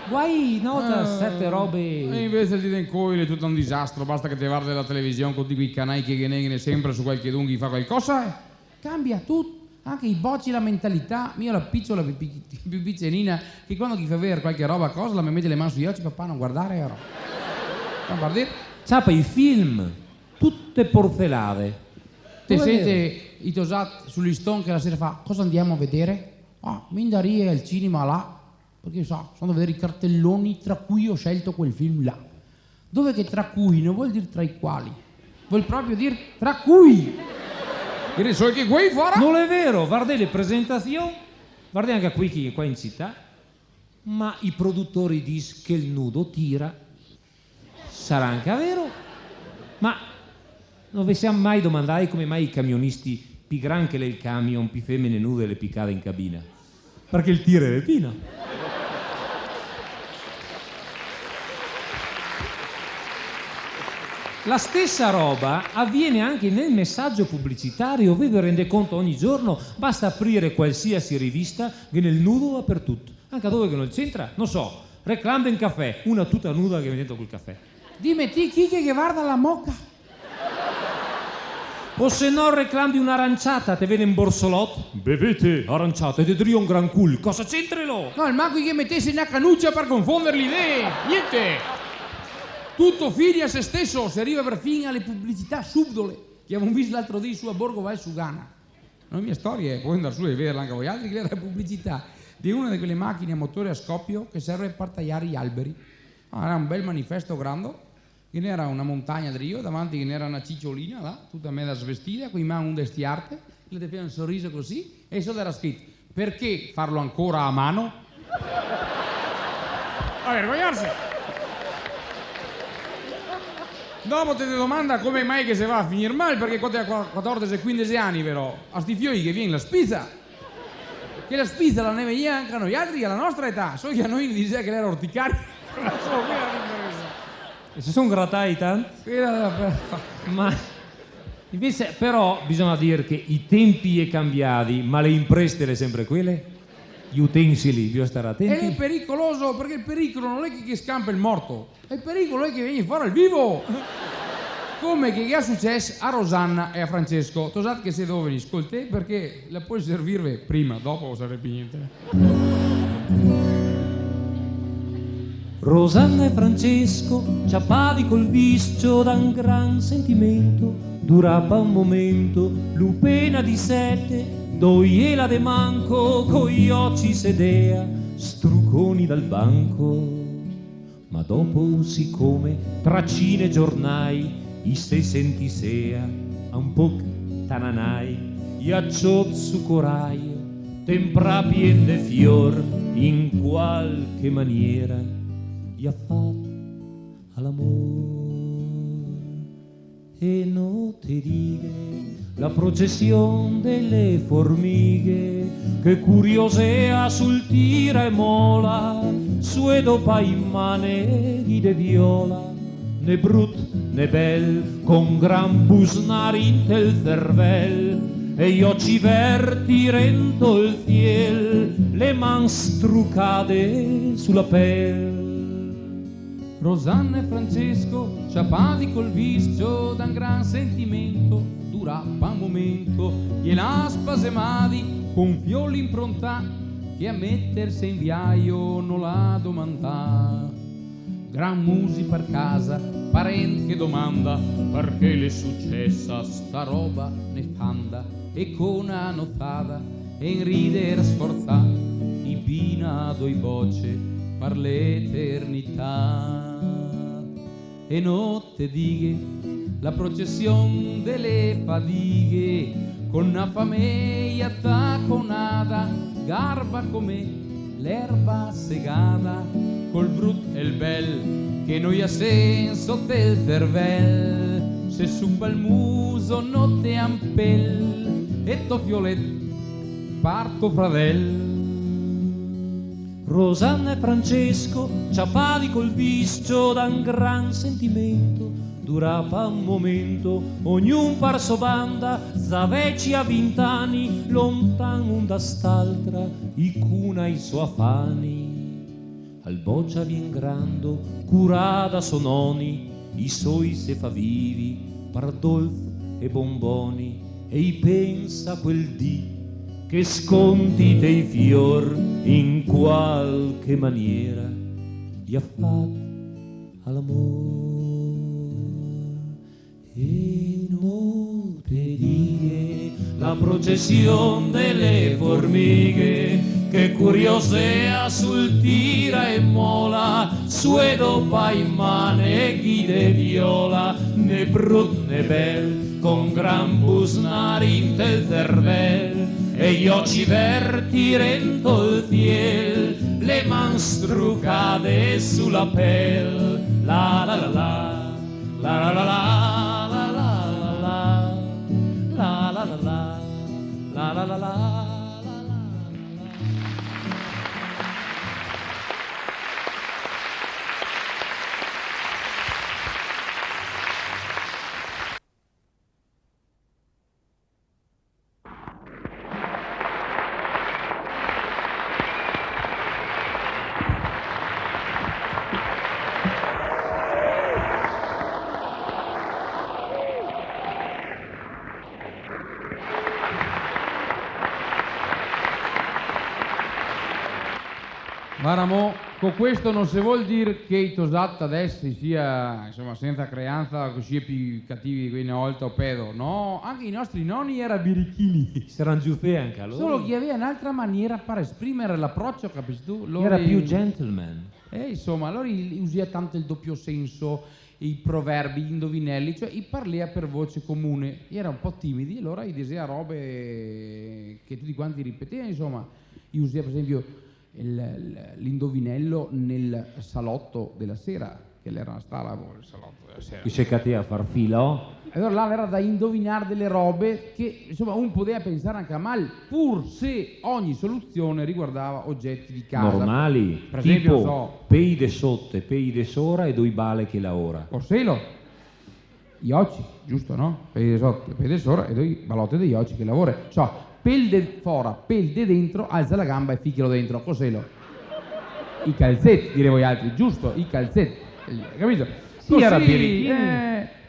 Guai, nota certe robe. E invece il dito in coile è tutto un disastro, basta che ti guardi la televisione con quei canali che ne sempre su qualche dunghi fa qualcosa, cambia tutto. Anche i bocci, la mentalità. Io la picciola più piccolina che quando ti fa vedere qualche roba cosa la mi mette le mani sugli occhi, papà non guardare ero. Non guardare. Sappa i film, tutte portellate. Te sente i tosat sull'iston che la sera fa, cosa andiamo a vedere? Ah, mi andaria al cinema là, perché sa, sono a vedere i cartelloni tra cui ho scelto quel film là. Dove che tra cui non vuol dire tra i quali, vuol proprio dire tra cui. Dire so che qui fuori? Non è vero, guarda le presentazioni, guarda anche qui qua in città, ma i produttori dicono che il nudo tira. Sarà anche vero, ma non vi siamo mai domandati come mai i camionisti più gran che il camion, più femmine nude le piccate in cabina? Perché il tiro è pino. La stessa roba avviene anche nel messaggio pubblicitario, vi rende conto ogni giorno, basta aprire qualsiasi rivista che nel nudo dappertutto, anche dove che non c'entra, non so, reclame in caffè, una tutta nuda che viene dentro quel caffè. Dimmi ti chi che guarda la mocca? O se no reclami un'aranciata, te viene in borsolotto, bevete aranciata e te drio un gran cul, cosa c'entrelo? No, il mago che mettesse una canuccia per confondere le idee, niente! Tutto fine a se stesso, si arriva perfino alle pubblicità subdole che abbiamo visto l'altro giorno su a Borgo Val Sugana. La mia storia è, puoi andare su e vederla anche voi altri, che era la pubblicità di una di quelle macchine a motore a scoppio che serve per tagliare gli alberi. Era un bel manifesto grande, che ne era una montagna di Rio, davanti che ne era una cicciolina, là, tutta mezza svestita, con in mano un destiarte, le faceva un sorriso così, e sotto era scritto, perché farlo ancora a mano? A vergognarsi! Dopo ti domanda come mai che si va a finire male, perché quando hai 14-15 anni però, a sti fioi che viene la spizza, che la spizza la ne veniva anche a noi altri alla nostra età, so che a noi diceva che era orticaria, non so, quella è la differenza. E si sono grattati tanti? Ma invece però bisogna dire che i tempi è cambiati, ma le impreste le sempre quelle? Gli utensili, bisogna stare attenti. Ed è pericoloso perché il pericolo non è che scampa il morto, il pericolo è che vieni fuori al vivo. come che è successo a Rosanna e a Francesco. Tosate che se dove ascoltate perché la puoi servirvi prima, dopo sarebbe niente. Rosanna e Francesco, ciappati col visto da un gran sentimento, durava un momento, lupena di sette, doiela de manco, coi occhi sedea, strucconi dal banco. Ma dopo, siccome tra cine giornai, i se senti sea, a un po' tananai, i acciot su coraio, tempra pien de fior, in qualche maniera, gli ha fatto all'amor. E non ti dighe la processione delle formiche che curiosea sul tira e mola, sue dopa in mane de viola, né brut né bel, con gran busnari in tel cervel, e io ci verti rento il fiel, le man struccate sulla pelle. Rosanna e Francesco, ciappati col visto da un gran sentimento, durava un momento, gliela spasemati con fioli impronta, che a mettersi in viaio non la domanda. Gran musi per casa, parente che domanda, perché le successa sta roba nefanda, e con una nottata, e in rider sforza, i bina doi bocce per l'eternità. E notte dighe la processione delle fadighe, con una famiglia taconata, garba come l'erba segata, col brut e il bel che noi ha senso del cervel, se suppa il muso notte ampel e to violet parto fradel. Rosanna e Francesco, ciappati col visto da un gran sentimento, durava un momento, ognun parso banda, zaveci a 20 anni, lontan un da st'altra, i cuna i suoi affani. Al boccia vien grando, curada sononi, i suoi se fa vivi, pardolf e bomboni, e i pensa quel dì che sconti dei fior in qualche maniera gli ha fatto all'amor. E non te dire la processione delle formiche che curiosea sul tira e mola, sue dopa in mane ghide viola, né brut né bel, con gran busnari in tel cervel, e io ci verti rento il fiel, le man struccate sulla pelle, la la la la, la la la la, la la la la, la la la la, la la la la. Maramo, con questo non si vuol dire che i tosat adesso sia, insomma, senza creanza, così più cattivi di quei una volta o pedo. No, anche i nostri nonni erano birichini. Saranno giuffe anche allora. Solo che aveva un'altra maniera per esprimere l'approccio, capisci tu? Era più gentleman. Insomma, allora usia tanto il doppio senso, i proverbi, gli indovinelli, cioè i parlea per voce comune. Era un po' timidi, allora gli desea robe che tutti quanti ripetevano, insomma. Usia per esempio l'indovinello nel salotto della sera, che era una stala, il salotto della sera. Chi seccati a far filo? Allora là era da indovinare delle robe che insomma un poteva pensare anche a mal, pur se ogni soluzione riguardava oggetti di casa. Normali, per esempio, tipo so, pei de sotto e pei de sora e due bale che la ora. Orselo, gli occhi, giusto no? Pei de sotto e pei de sora e due balotte degli occhi che lavora. So, pel de fora, pel de dentro, alza la gamba e ficchialo dentro, cos'elo? I calzetti, direi voi altri, giusto? I calzetti, capito? Sì, era birichino.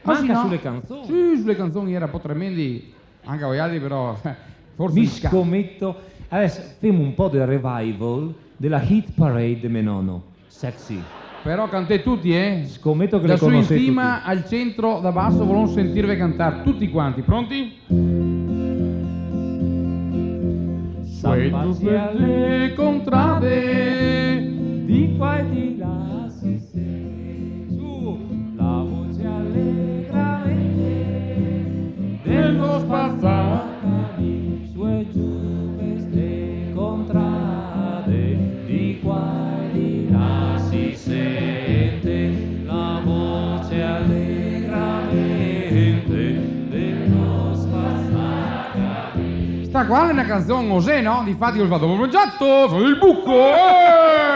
Manca sulle canzoni. Sì, sulle canzoni era un po' tremendi, anche a voi altri però, forse Mi di ska. scommetto. Adesso facciamo un po' del revival della hit parade di Menono. Sexy. Però cantate tutti, Scommetto che Da le su in conoscete cima tutti. al centro, da basso, volevo sentirvi cantare tutti quanti. Pronti? Salvarsi alle contrade. di qua e di là si sente su la voce allegramente dello spazzare su e giù queste contrade di qua e di là si sente la voce allegramente dello spazzare. Sta qua è una canzone Osè, no? Difatti ho fatto mangiato, sono il buco,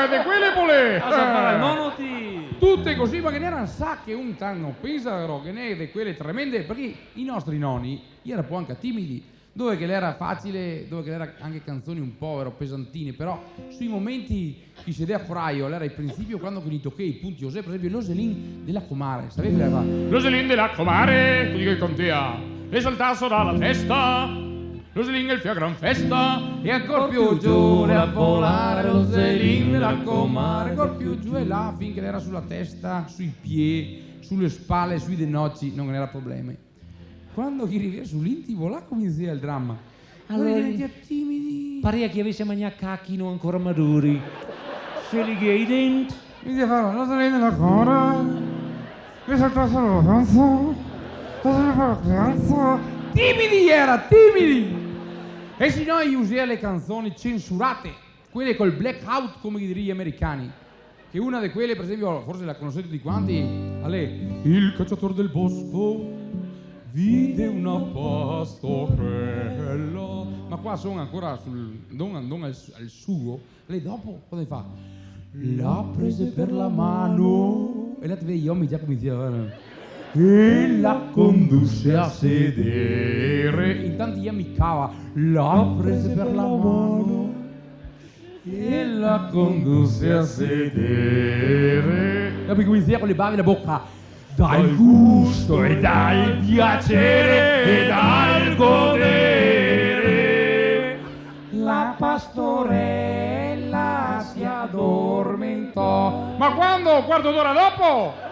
di quelle volè. Tutte così, ma che ne erano sacche un tanno, pensa però che ne di quelle tremende, perché i nostri nonni erano un po' anche timidi, dove che l'era facile, dove che l'era anche canzoni un po' ero pesantine, però sui momenti che si a fraio, l'era il principio quando che gli tocchi i punti Osè, per esempio l'Oselin della Comare, sapete che era? L'Oselin della Comare, tu dico il contea, e saltasso dalla testa, l'Oselin è il fia gran festa, E ancora più giù a volare lo zelin della comare, ancora più giù e là finché era sulla testa, sui piedi, sulle spalle, sui denocci, non era problemi. Quando chi rivia sull'inti volà comincia il dramma. Allora diventi timidi. Parea che avesse mangiato cacchi non ancora maduri. Se li che i denti. Mi dice fare lo zelin della comare, mi saltasse la canza. Timidi era, timidi! E se no io usiamo le canzoni censurate, quelle col blackout come dicono gli americani. Che una di quelle, per esempio, forse la conoscete tutti quanti, il cacciatore del bosco vide una pastorella. Ma qua sono ancora non al sugo. Lei dopo cosa fa? L'ha prese per la mano e la ti vedi gli uomini già cominciano e la condusse a sedere. Intanto io mi cava, l'ha prese per la mano e la condusse a sedere. E poi comincia con le bave in bocca. Dal gusto e dal piacere e dal godere. La pastorella si addormentò. Ma quando? Un quarto d'ora dopo?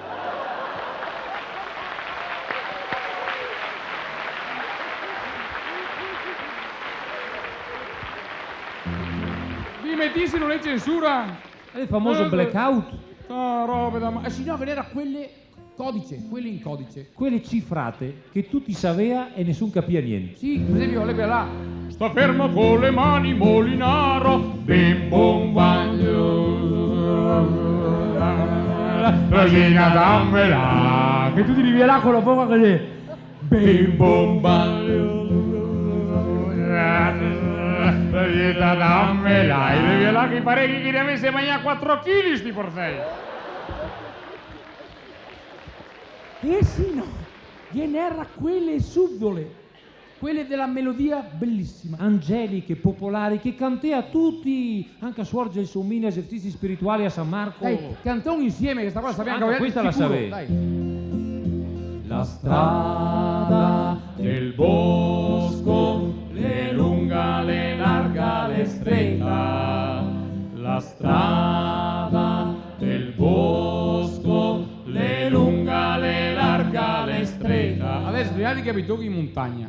Mettisi non è censura. È il famoso blackout. Robe da ma. Signore, che era quelle quelle in codice. Quelle cifrate che tutti sapeva e nessun capia niente. Sì, per esempio, lei là. sta fermo con le mani Molinaro, bim bom baglio, Regina dammela, Che tu ti arrivi là con la bocca così. bim bom baglio, Regina dammela, e devi là che pare che ne avesse mangiato 4 kg sti portei. Sì, no. Gliene era quelle subdole. Quelle della melodia bellissima. Angeliche, popolari, che cantea tutti, anche a suorge il sommino esercizi spirituali a San Marco. Dai, cantiamo insieme, che sta qua sappiamo Anche che questa la sicuro, sapevi. dai. La strada Del bosco, le lunga, le larga, le stretta, la strada del bosco, le lunga, le larga, le stretta. Adesso reali che abito in montagna.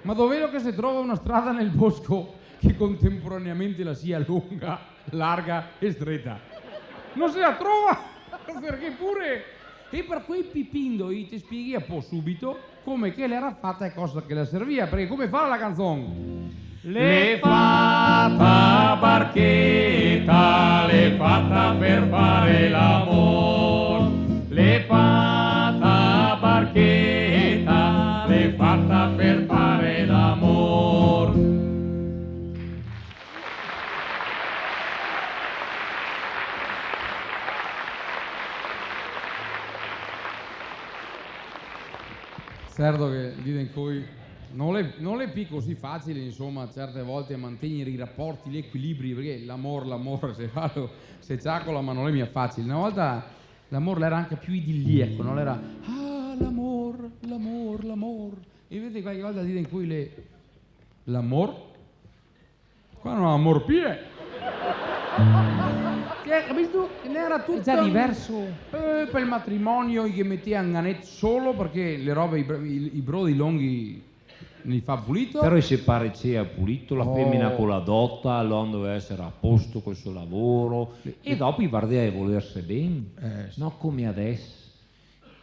Ma dov'è che si trova una strada nel bosco che contemporaneamente la sia lunga, larga e stretta? Non se la trova! Perché pure... E per quei pipindoi ti spieghi un po' subito come che l'era fatta e cosa che la serviva, perché come fa la canzone? Le fatta barchetta, le fatta per fare l'amor, le fatta barchetta, le fatta per fare l'amor. Certo che dite in cui non è più così facile, insomma, certe volte mantenere i rapporti, gli equilibri, perché l'amore, se ciacola, ma non è mia facile. Una volta l'amore era anche più idilliaco, non era l'amore l'amor. E vedete qualche volta dite in cui l'amor? Qua non ha amor pie. Capito? Ne era tutto È già diverso. per il matrimonio che mettevano a solo perché le robe, i brodi lunghi li fa pulito. Però se pare c'è pulito, la Oh. femmina con la dotta, l'uomo deve essere a posto col suo lavoro e dopo i guardi a volersi bene, Sì. non come adesso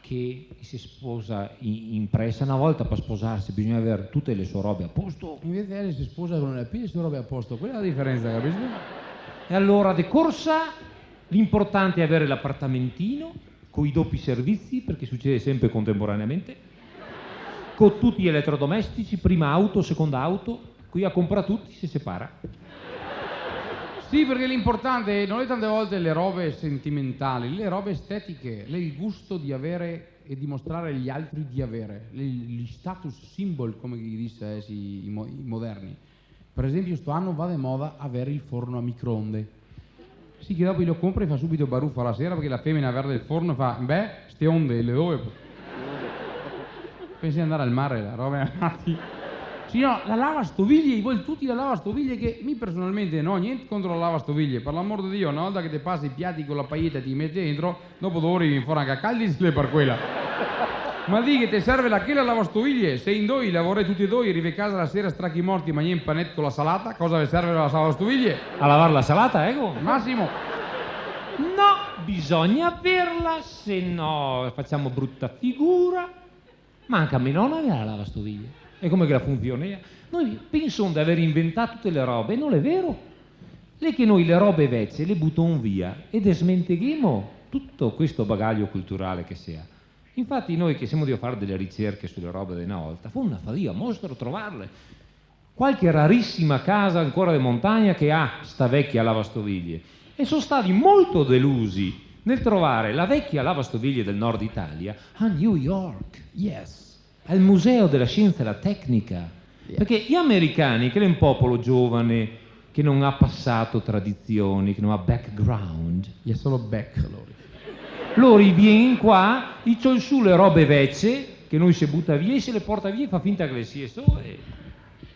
che si sposa in pressa. Una volta per sposarsi bisogna avere tutte le sue robe a posto. Invece lei si sposa con una pile e robe a posto, quella è la differenza, capisci? E allora di corsa l'importante è avere l'appartamentino con i doppi servizi, perché succede sempre contemporaneamente, con tutti gli elettrodomestici, prima auto, seconda auto, qui a compra tutti si separa. Sì, perché l'importante non è tante volte le robe sentimentali, le robe estetiche, il gusto di avere e dimostrare agli altri di avere, gli status symbol, come gli disse i moderni. Per esempio, sto anno va di moda avere il forno a microonde. Sì, che dopo lo compra e fa subito baruffa la sera perché la femmina verde del forno fa, beh, ste onde, le dove? Pensi di andare al mare, la roba è avanti. Sì, no, la lavastoviglie, voi tutti la lavastoviglie che mi personalmente no, niente contro la lavastoviglie, per l'amor di Dio, una volta che ti passi i piatti con la paglietta e ti metti dentro, dopo 2 ore vieni fuori anche a caldi per quella. Ma di che ti serve la lavastoviglie? Se in due lavorate tutti e due, arrivi a casa la sera stracchi morti, mangi un panetto con la salata, cosa vi serve la lavastoviglie? A lavare la salata, ecco? Massimo, No, bisogna averla, se no facciamo brutta figura. Manca a me non avere la lavastoviglie. E come che la funziona? Noi pensiamo di aver inventato tutte le robe, non è vero. È che noi le robe vecchie le buttiamo via e smenteghiamo tutto questo bagaglio culturale che si ha. Infatti noi che siamo di fare delle ricerche sulle robe di una volta, fu una fatica mostro trovarle. Qualche rarissima casa ancora di montagna che ha sta vecchia lavastoviglie e sono stati molto delusi nel trovare la vecchia lavastoviglie del nord Italia a New York, yes. al Museo della Scienza e della Tecnica, perché gli americani, che è un popolo giovane, che non ha passato tradizioni, che non ha background, Gli è solo back loro viene qua, gli c'ho su le robe vecchie, che noi si butta via, e se le porta via e fa finta che le sia so,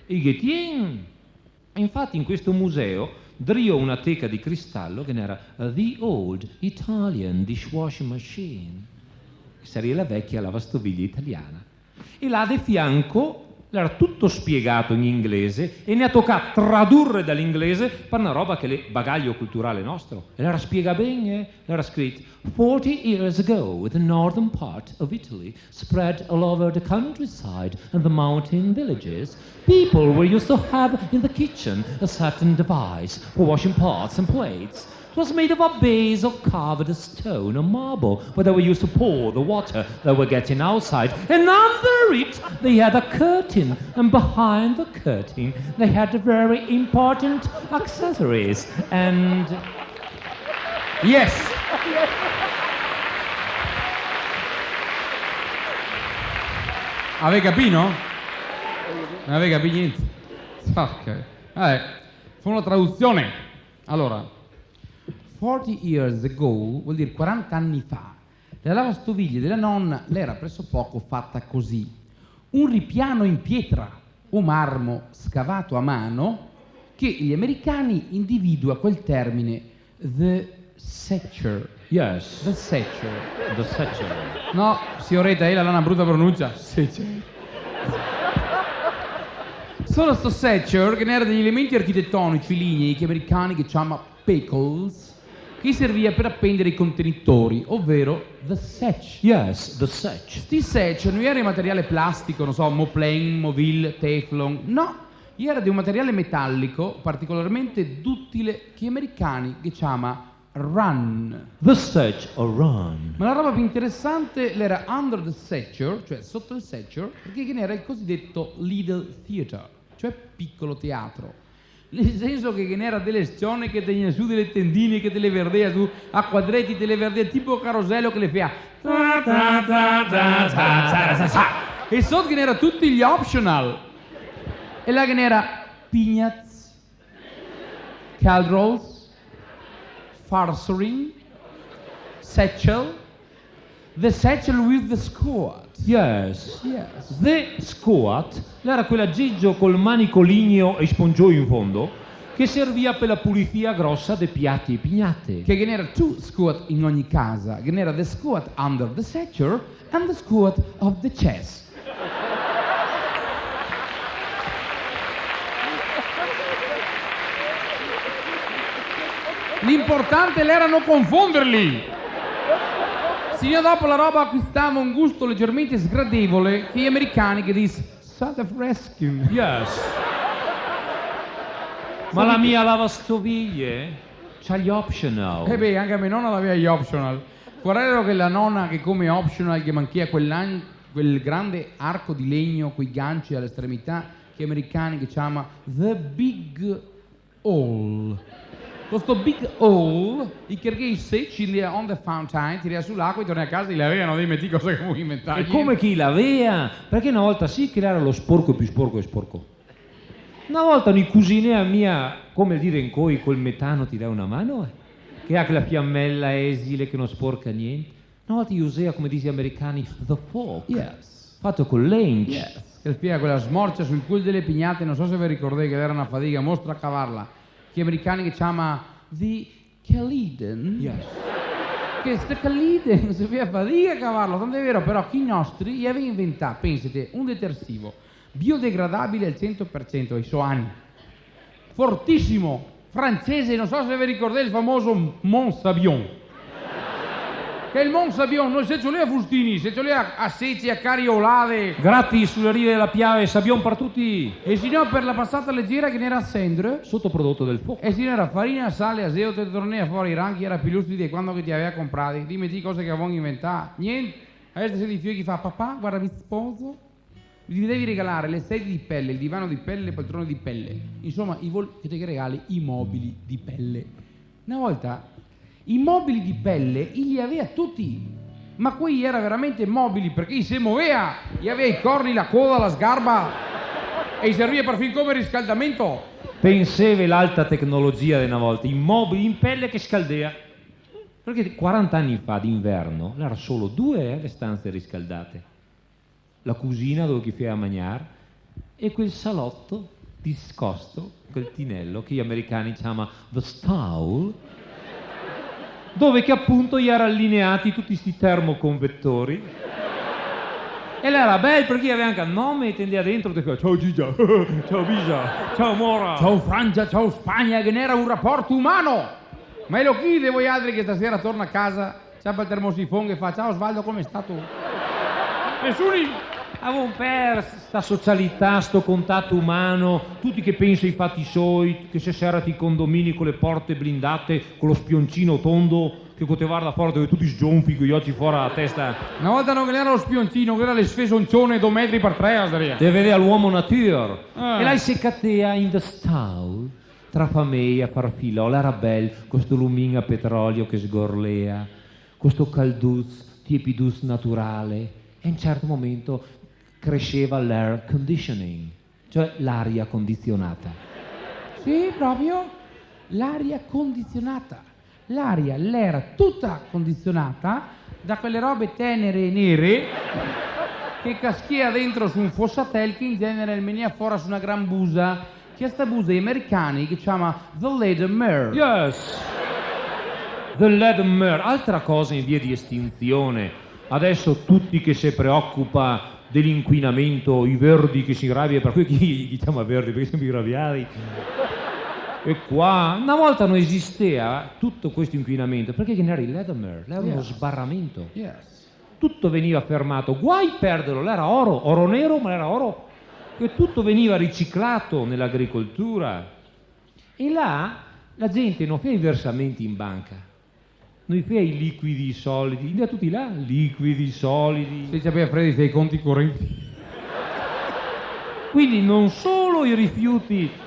e che tiene. E infatti in questo museo drio una teca di cristallo che era The Old Italian Dishwashing Machine, che sarebbe la vecchia lavastoviglie italiana. E là di fianco era tutto spiegato in inglese e ne ha toccato tradurre dall'inglese per una roba che è bagaglio culturale nostro. E l'era spiega bene, l'era scritto 40 years ago the northern part of Italy spread all over the countryside and the mountain villages. People were used to have in the kitchen a certain device for washing pots and plates. It was made of a base of carved stone or marble, where they were used to pour the water they were getting outside. And under it, they had a curtain, and behind the curtain, they had very important accessories. And Yes! Avete capito? Non avete capito niente? Ok. Vabbè, fa una traduzione. Allora, 40 years ago vuol dire 40 anni fa. La lavastoviglie della nonna l'era pressopoco fatta così. Un ripiano in pietra o marmo scavato a mano che gli americani individua quel termine the setcher. yes, The setcher. the setcher. No, signoretta, lei ha una brutta pronuncia. Setcher. Solo sto setcher che ne era degli elementi architettonici lignei che gli americani che chiamano pickles, che serviva per appendere i contenitori, ovvero the setch. Yes, the setch. Sti setch non era di materiale plastico, non so, Moplain, Movil, Teflon, no, era di un materiale metallico particolarmente duttile che gli americani che chiama run. The setch or run. Ma la roba più interessante era under the setcher, cioè sotto il setcher, perché che ne era il cosiddetto Little Theater, cioè piccolo teatro. Nel senso che ne era delle scene che tengono su delle tendine che te le verdea su a quadretti, te le verdea tipo carosello che le fa e sotto che ne era tutti gli optional. E là che ne era peanuts, caldrolls, farsoring, satchel, the satchel with the squad. Yes. Yes. The squat era quell'aggeggio col manico ligneo e spongioso in fondo che serviva per la pulizia grossa dei piatti e pignate. Che n'era 2 squat in ogni casa, che n'era the squat under the setture and the squat of the chest. L'importante era non confonderli. Sino dopo la roba acquistava un gusto leggermente sgradevole che gli americani che dicono sort of rescue. Yes. Ma la mia lavastoviglie c'ha gli optional. Eh beh, anche a mia nonna aveva gli optional. Guardate che la nonna che come optional che manchia quel grande arco di legno con i ganci all'estremità che gli americani che chiama the big hole. Questo big hole, i che se ci on the fountain, tira sull'acqua e torna a casa e la avevano dei metti cose che vuoi inventare. E come chi l'aveva? Perché una volta sì che era lo sporco più sporco e sporco. Una volta una cusinea mia, come dire in coi, col metano ti dà una mano? Che ha quella fiammella esile che non sporca niente. Una volta io usai, come dice gli americani, the fork. Yes. Fatto con l'ench. Yes. Che spiega quella smorcia sul culo delle pignate, non so se vi ricordate che era una fatica, mostra a cavarla. Che gli americani che chiama the Caliden. Yes. Che sta Caliden si fa fatica a cavarlo, tanto è vero, però chi nostri gli aveva inventato, pensate, un detersivo biodegradabile al 100% ai suoi anni, fortissimo, francese, non so se vi ricordate il famoso Mont Sabion. Che il Mont Sabion, noi se ce l'è a Fustini, se ce l'è a Seci, a Cariolave. Gratis sulle rive della Piave, Sabion per tutti. E se no per la passata leggera che n'era a Sendre. Sottoprodotto del fuoco. E se no era farina, sale, azeoto e tornea fuori i ranchi, era più lustri di quando che ti aveva comprati. Dimmi di cose che avevano inventato. Niente. Adesso se di fiori chi fa, papà, guarda mi sposo. Gli devi regalare le sedie di pelle, il divano di pelle, le poltrone di pelle. Insomma, che ti regali i mobili di pelle. Una volta i mobili di pelle li aveva tutti, ma qui era veramente mobili perché si muoveva, gli aveva i corni, la coda, la sgarba e gli serviva per fin come riscaldamento. Penseve l'alta tecnologia di una volta, i mobili in pelle che scaldea. Perché 40 anni fa d'inverno erano solo 2 le stanze riscaldate. La cucina dove chi faceva mangiare e quel salotto discosto, quel tinello che gli americani chiamano the stall, dove che appunto gli erano allineati tutti questi termoconvettori. E l'era bello perché aveva anche il nome e tendeva dentro e diceva ciao Gigia, ciao Bisa, ciao Mora, ciao Francia, ciao Spagna, che n'era un rapporto umano. Ma è lo chiede voi altri che stasera torna a casa, ciappa il termosifone e fa ciao Osvaldo, come è stato? Nessuno. Avevo perso sta socialità, sto contatto umano, tutti che pensano ai fatti suoi, che si serrati i condomini con le porte blindate, con lo spioncino tondo, che poteva da fuori dove tutti sgonfi con gli occhi fuori la testa. Una volta non era lo spioncino, che era le sfesoncione 2 metri per 3, deve vedere all'uomo nature. E lei si catea in the stall, tra famiglia, farfilò, la bel, questo lumin a petrolio che sgorlea, questo calduz, tiepidus naturale, e in un certo momento cresceva l'air conditioning, cioè l'aria condizionata. Sì, proprio l'aria condizionata. L'aria l'era tutta condizionata da quelle robe tenere e nere che caschia dentro su un fossatel che in genere il menia fuori su una gran busa, che è sta busa gli americani che chiama the Ledermer. Yes, the Ledermer, altra cosa in via di estinzione. Adesso tutti che si preoccupa dell'inquinamento, i verdi che si rabbia, per cui chi chiama verdi perché siamo i raviari. E qua una volta non esisteva tutto questo inquinamento perché che n'era il Ledermer, era uno sbarramento. Yes. Tutto veniva fermato, guai perderlo, l'era oro nero, ma era oro, e tutto veniva riciclato nell'agricoltura. E là la gente non fa i versamenti in banca, noi fa i liquidi solidi, da tutti là, liquidi solidi. Se ci aveva freddi dei conti correnti. Quindi non solo i rifiuti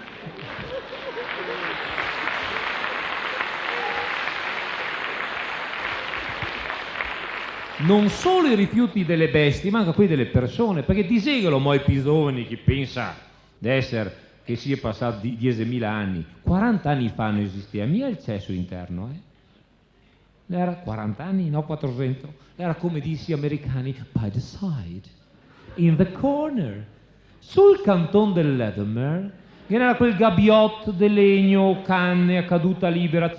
delle bestie, ma anche quelli delle persone, perché disegalo moi pisoni chi pensa di essere che sia passato 10.000 anni, 40 anni fa non esisteva, mia il cesso interno, Era 40 anni, no 400. Era come dissi americani, by the side, in the corner, sul canton del Ledermer, che era quel gabbiotto di legno, canne a caduta libera,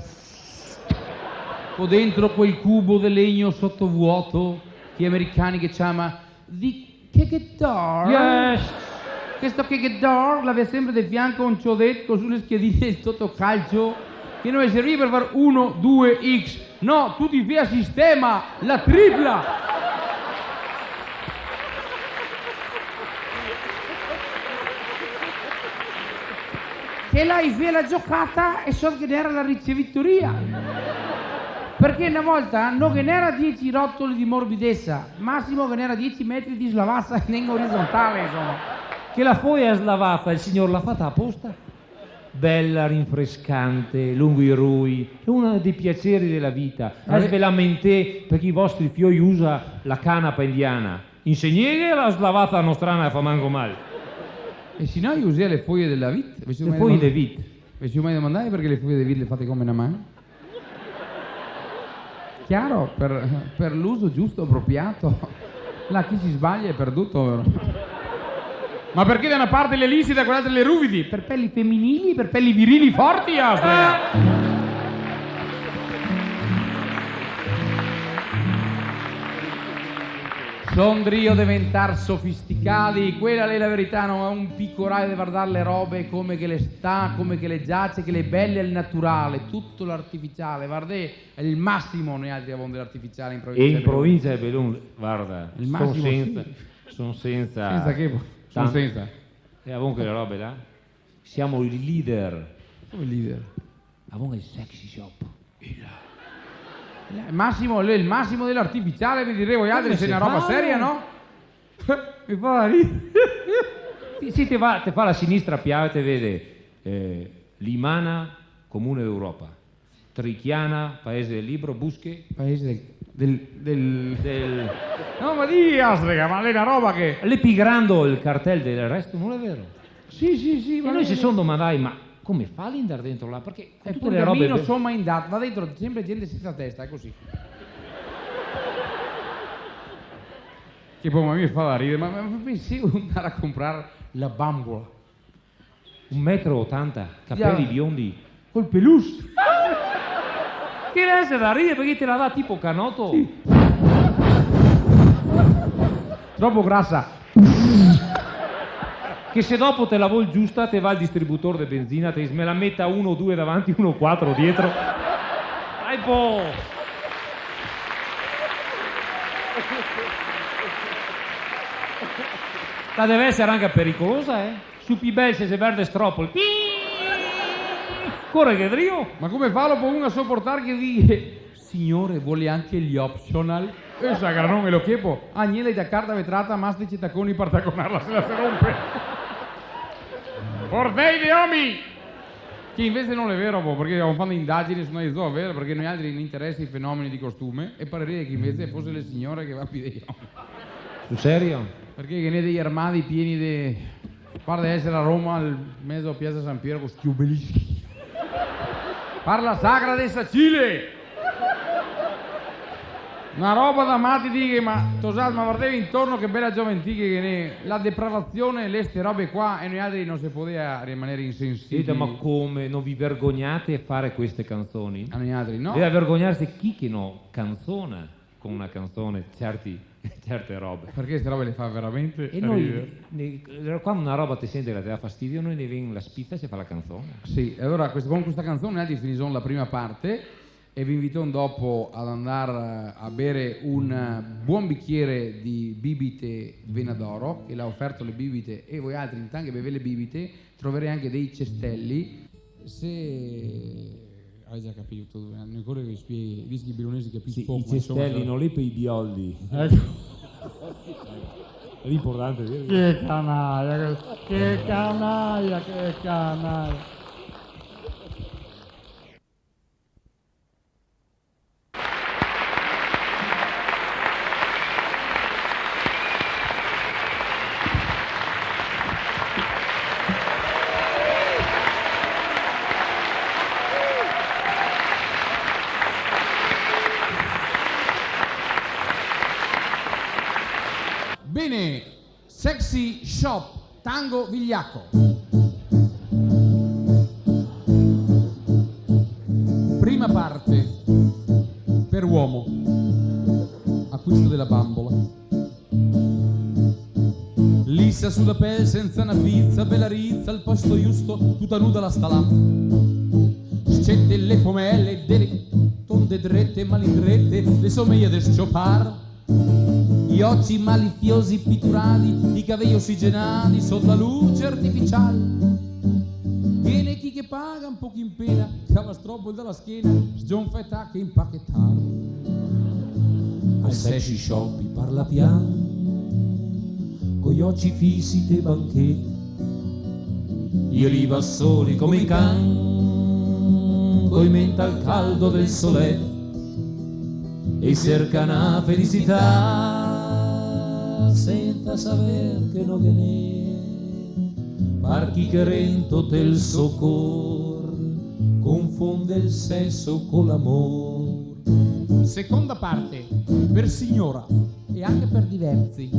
O dentro quel cubo di legno sottovuoto che gli americani che chiama the Keke Door. yes, Questo Keke Door l'aveva sempre di fianco un ciodetto sulle schedine sotto calcio che non serviva per fare 1, 2, X. No, tu ti fai a sistema, la tripla. Che lei fa la giocata e so che era la ricevitoria. Perché una volta non che n'era 10 rotoli di morbidezza, massimo che n'era 10 metri di slavazza in orizzontale, insomma. che la foia slavata, il signor l'ha fatta apposta. Bella, rinfrescante, lungo i rui, è uno dei piaceri della vita. Svelamente perché i vostri fioi usa la canapa indiana. Insegnere la slavata nostrana fa manco male. E se no io uso le foglie della vite. Le foglie de vite. Vi siete mai domandati perché le foglie della vite le fate come una mano? Chiaro, per l'uso giusto, appropriato. Là chi si sbaglia è perduto, vero? Ma perché da una parte le lissi e da quell'altra le ruvidi? Per pelli femminili, per pelli virili forti, Astrea! Sondrio diventare sofisticati, quella è la verità, non è un piccolaio di guardare le robe come che le sta, come che le giace, che le belle è il naturale, tutto l'artificiale, guarda, è il massimo noi altri abbiamo dell'artificiale in provincia. E in provincia di Belluno, guarda, Il massimo, sono senza... Senza che? Sono senza. E avevamo quelle robe là. Siamo i leader. Come leader? Avevamo il sexy shop. Il massimo dell'artificiale, vi direi voi altri, se è una roba seria, no? Mi fa la ridere. Sì, te fa la sinistra piave, te vede Limana, Comune d'Europa, Trichiana, Paese del Libro, Busche, Paese del... No, ma di Astrega, ma lei è una roba che... L'epigrando il cartel del resto, non è vero? Sì, E noi ci sono domandati, ma come fa ad andare dentro là? Perché E tutte pure le robe... non sono mai andato, va dentro sempre gente senza testa, è così. Che poi mi fa da ridere, ma pensi andare a comprare la bambola 1,80 m, capelli Yeah. biondi. col peluche? Che resta da ridere perché te la dà tipo canotto? Troppo grassa. Che se dopo te la vuoi giusta, te va al distributore di benzina, te me la metta 1 o 2 davanti, 1 o 4 dietro. Dai po'! La deve essere anche pericolosa, eh? Su Pibel se verde stropol. Corre che drio! Ma come fa lo può uno a sopportare che dice signore vuole anche gli optional? E sa che non me lo chiedo. Agnele da carta vetrata, mastici tacconi per tacconarla se la si rompe. Ordei di omi! Che invece non è vero, perché abbiamo fatto indagini su noi zoo, vero? Perché noi altri non interessa i fenomeni di costume e parere che invece fosse le signore che va a più. Sul serio? Perché che ne degli armadi pieni di... Pare di essere a Roma al mezzo a Piazza San Piero con sti obelischi. Parla Sagra de Sacile! Una roba da matti di ma tosat, ma guardavi intorno che bella gioventù che ne la depravazione, le ste robe qua e noi altri non si poteva rimanere insensibili. Dite, ma come? Non vi vergognate a fare queste canzoni? A noi altri no. Deve vergognarsi chi che no canzona con una canzone certe robe. Perché queste robe le fa veramente E noi, quando una roba ti sente che ti dà fastidio, noi ne viene la spizza e si fa la canzone. Sì, allora con questa canzone noi altri finissimo la prima parte e vi invito dopo ad andare a bere un buon bicchiere di bibite Venadoro che l'ha offerto le bibite e voi altri intanto che bevete le bibite troverete anche dei cestelli. Se hai già capito, non ancora che vi spieghi, visto che i bellunesi capiscono poco. I cestelli, non le per i bioldi. È importante dire. Che canaglia, che canaglia, che canaglia. tango vigliacco. Prima parte, per uomo, acquisto della bambola. Lissa sulla pelle senza una pizza, bella rizza, al posto giusto, tutta nuda la stalà. Scette le pomelle delle tonde dritte, malindrette, le somiglia del sciopar. Gli occhi maliziosi pitturali, i capelli ossigenati sotto la luce artificiale. Viene chi che paga un poco in pena, cava stroppo dalla schiena, sgionfetta che impacchettare. Al sexy shop parla piano, con gli occhi fissi te banchetti, gli riva soli come i can, coi menta al caldo del soletto, e cerca una felicità senza saber che no che ne, par chi querento del soccor, confonde il sesso con l'amor. Seconda parte, per signora e anche per diversi.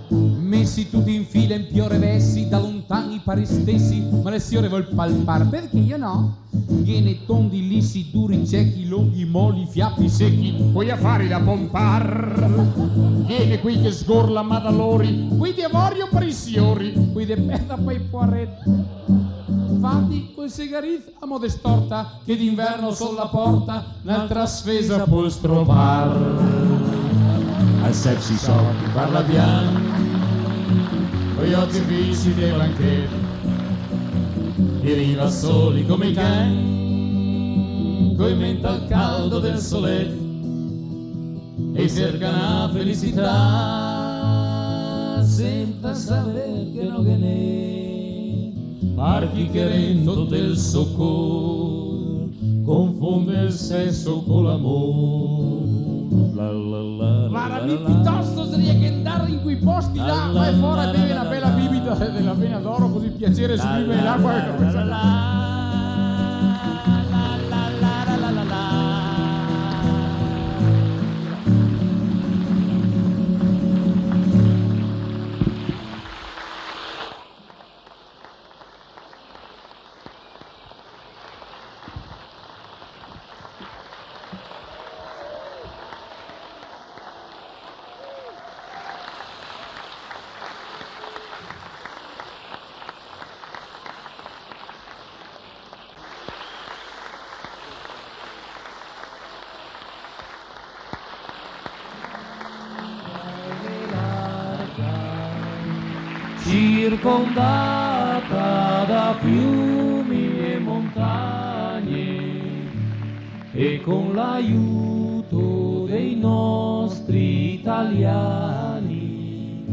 Messi tutti in fila in piore vessi, da lontani pari stessi, ma le signore vuol palpare, perché io no? Viene tondi, lissi, duri, ciechi, lunghi, molli, fiappi, secchi, Quei affari da pompar. viene qui che sgorla madalori, qui di avorio per i signori, qui di merda per i poiretti. Fatti quel segariz a moda storta, che d'inverno sulla porta, un'altra sfesa può stropar. Al sexy shop parla piano, Con gli occhi fissi dei banchetti, e riva soli come i cani, coi menta al caldo del soletto, e cerca una felicità senza saber che no che ne, par chi querento del soccor, confonde il sesso con l'amor. Guarda, piuttosto seria che andare in quei posti là, vai fuori e bevi una bella bibita della vena d'oro, così il piacere esprime in acqua che comincia. Circondata da fiumi e montagne, e con l'aiuto dei nostri italiani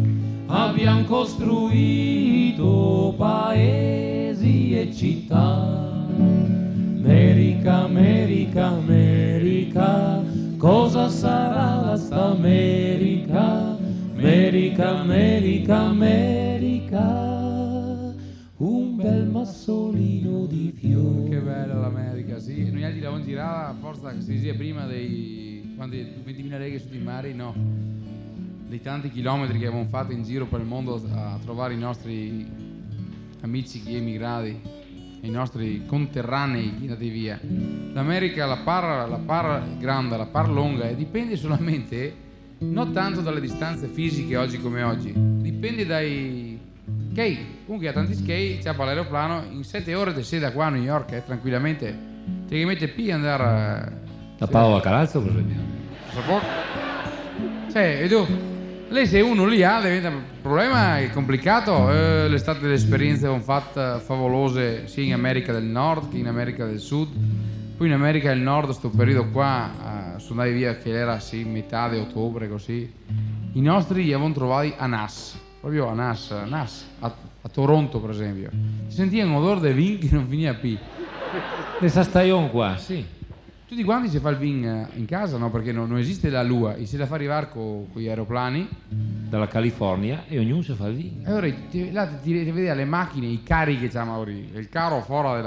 abbiamo costruito paesi e città. America, America, America, cosa sarà la sta America? America, America, America, un bel massolino di fiori. Che bella l'America, sì. Noi altri l'avevamo girata a forza che si diceva prima dei 20.000 leghe sui mari, no. Dei tanti chilometri che avevamo fatto in giro per il mondo a trovare i nostri amici che emigrati, i nostri conterranei che andati via. L'America la par grande, la par lunga, e dipende solamente non tanto dalle distanze fisiche oggi come oggi, dipende dai skate. Comunque ha tanti skate, c'è l'aeroplano, in 7 ore ti sei da qua a New York, tranquillamente, ti mette più andare Da Paola Carazzo, per esempio. cioè, vedo, lei se uno lì ha diventa un problema, è complicato. Le state delle esperienze che ho fatto favolose sia in America del Nord che in America del Sud. Poi in America del Nord, sto periodo qua, sono andati via che era sì, metà di ottobre, così. I nostri li avevano trovati a Nass, proprio a Nass, a Toronto per esempio. Si sentiva un odore di vin che non finiva più. Le Sastaion qua, sì. Tutti quanti si fa il vin in casa, no? Perché non esiste la lua, e si la fa arrivare con gli aeroplani. Dalla California, e ognuno si fa il vino. E ora ti vedi le macchine, i carri che c'hanno ora, il carro fuori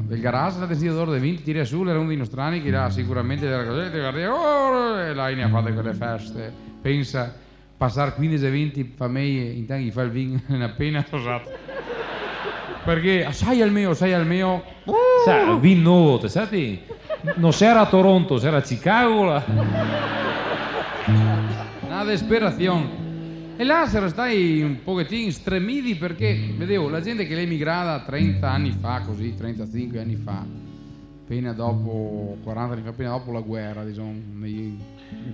del garage, la decide d'oro di 20, tira su, era uno dei nostrani che là sicuramente era così, e là ne ha fatte quelle feste, pensa, passare 15-20 famiglie intanto che fa il vino appena sposato. Perché sai al mio, Sai, vin nuovo, te sai? Non c'era a Toronto, c'era a Chicago. una disperazione. E là si stai un pochettino stremiti perché vedevo la gente che è emigrata 30 anni fa, così, 35 anni fa, appena dopo, 40 anni fa, appena dopo la guerra, diciamo, il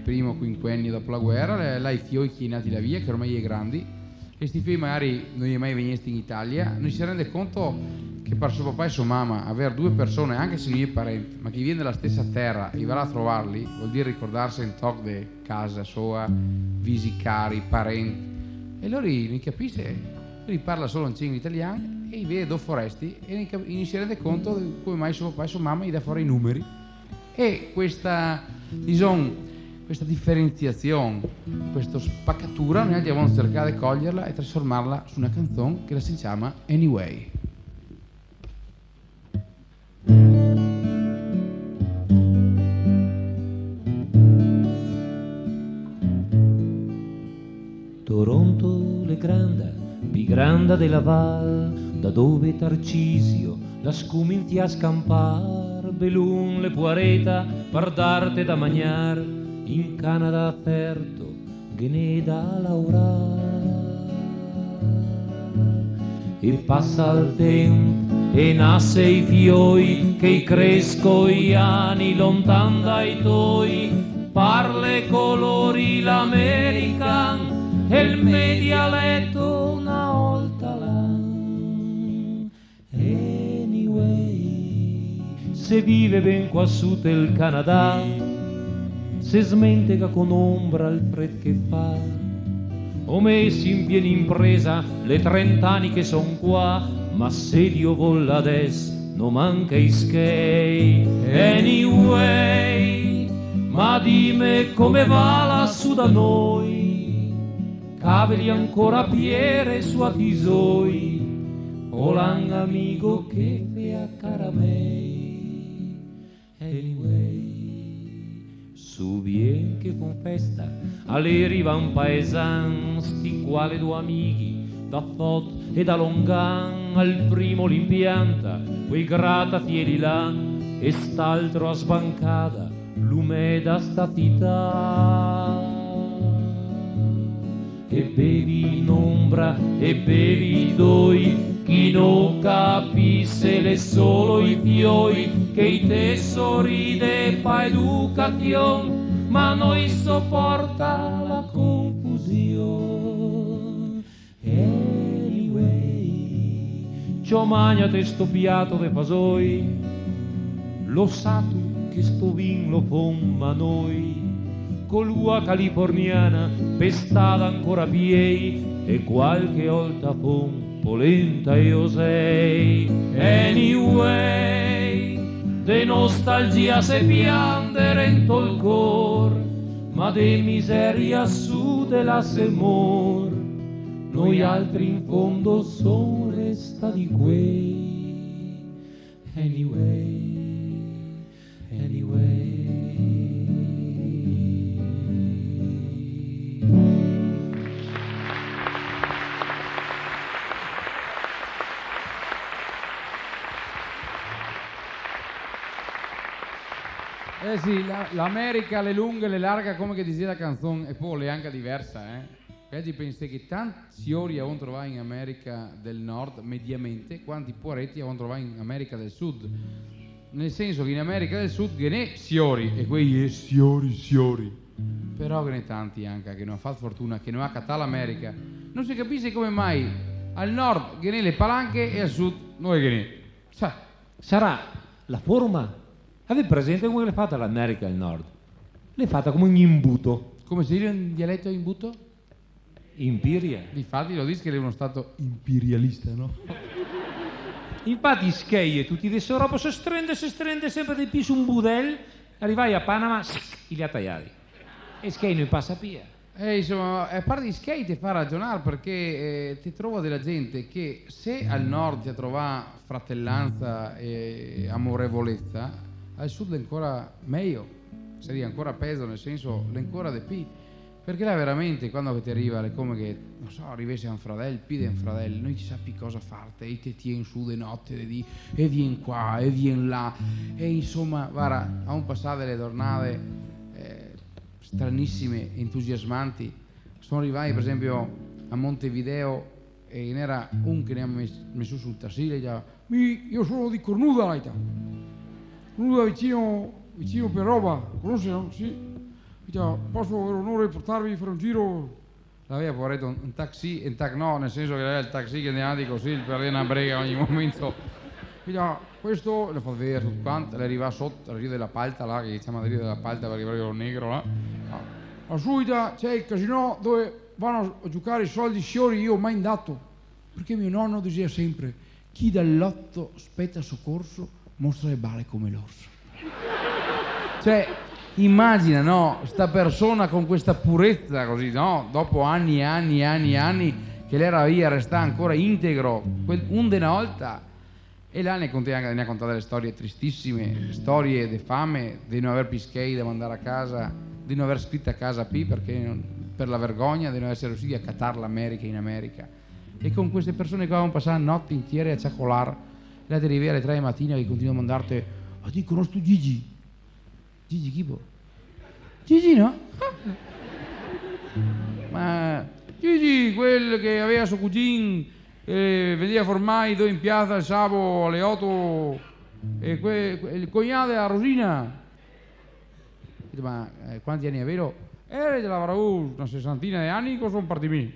primo quinquennio dopo la guerra, là i fioi che nati la via, che ormai è grandi, e questi figli magari non gli è mai venuti in Italia, non si rende conto che per suo papà e sua mamma avere due persone, anche se non è parente, ma che viene dalla stessa terra e va a trovarli, vuol dire ricordarsi in toc di casa sua, visicari, parenti. E allora non capisce, lui parla solo in italiano e vede due foresti e non si rende conto di come mai suo papà e sua mamma gli dà fuori i numeri. E questa, diciamo, questa differenziazione, questa spaccatura, noi abbiamo cercato di coglierla e trasformarla su una canzone che si chiama Anyway. Toronto le granda, più grande della val, da dove Tarcisio la scuminti a scampar, belun le puareta per darte da mangiar, in Canada aperto, che ne da laurar. E passa il tempo e nasce i fioi, che cresco gli anni lontan dai tuoi, parle colori l'American, e il mio dialetto una volta là. Anyway, se vive ben qua su del Canada, se smentega con ombra il fred che fa, ho messo in piena impresa le 30 anni che son qua, ma se Dio volla adesso non manca i skate. Anyway, ma dimmi come va lassù da noi, cavoli ancora piere su a tisoi, o l'ang amico che fe cara me. Anyway, su vien che con festa alle riva un paesan, sti quale due amici da Fot e da Longan, al primo l'impianta, quei grattacieli là, e st'altro a sbancata l'umeda statità. E bevi in ombra e bevi doi, chi non capisse le solo i fioi, che i te sorride pa educazione, ma noi sopporta la confusione. Anyway, c'ho magnate sto piatto de fasoi, lo sa tu che sto vin lo fomma noi, colua californiana pestada ancora piei, e qualche volta fom polenta io sei. Anyway, de nostalgia se piangere in tol cor, ma de miseria su della semor, noi altri in fondo son resta di quei. Anyway, anyway. Eh sì, l'America le lunghe, le larga, come che diceva la canzone, e poi è anche diversa, Oggi pensi che tanti signori avevano trovato in America del Nord, mediamente, quanti poretti avevano trovato in America del Sud. Nel senso che in America del Sud che ne signori, e quei signori. Però che ne tanti anche, che non ha fatto fortuna, che non ha cattato l'America. Non si capisce come mai al Nord che ne le palanche e al Sud noi che ne. Sarà la forma? Avete presente come l'è fatta l'America del Nord? L'è fatta come un imbuto. Come si dice in dialetto imbuto? Impiria. Infatti lo dice che è uno stato imperialista, no? Infatti Scheie tutti adesso Europa si strende sempre di più su un budel, arrivai a Panama e li ha tagliati. E Scheie non passa via. Insomma, a parte di skate ti fa ragionare perché ti trovo della gente che se al nord ti trova fratellanza e amorevolezza, al sud è ancora meglio, seria ancora peso, nel senso è ancora di più. Perché là veramente, quando ti arriva, è come che, non so, arrivessi a un fratello, pide un fratello, noi ci sappi cosa farti, e ti tieni su di notte, e vieni qua, e vieni là, e insomma, guarda, a un passare delle giornate stranissime, entusiasmanti. Sono arrivati, per esempio, a Montevideo, e n'era un che ne ha messo sul tassì, e diceva, io sono di Cornuda, Cornuda vicino per roba, conosci, no? Sì. Posso avere l'onore di portarvi a fare un giro? L'aveva portato un taxi, no, nel senso che era il taxi che andava così per una brega ogni momento. Questo lo fa vedere tutto quanto, le arriva sotto, la Rio della Palta là, che diciamo la Rio della Palta perché proprio negro là. A Suida c'è il casino dove vanno a giocare i soldi signori, io ho mai andato, perché mio nonno diceva sempre, chi dal lotto aspetta soccorso mostra le balle come l'orso. Cioè, immagina, no, sta persona con questa purezza così, no, dopo anni e anni e anni e anni che l'era via, resta ancora integro, una volta, e là ne ha contato delle storie tristissime, storie di fame, di non aver pischei da mandare a casa, di non aver scritto a casa P perché per la vergogna di non essere riusciti a cattare l'America in America. E con queste persone qua avevano passato notti intere a ciacolare, là ti arrivi alle 3 di mattina che continuano a mandarti, ma ti conosco Gigi? Gigi chi può? Gigi no? Ma Gigi, quel che aveva suo cugino, veniva formai due in piazza il sabato alle 8, e il cognato della Rosina. Ma quanti anni è vero? L'avrà una 60ina di anni che sono partiti.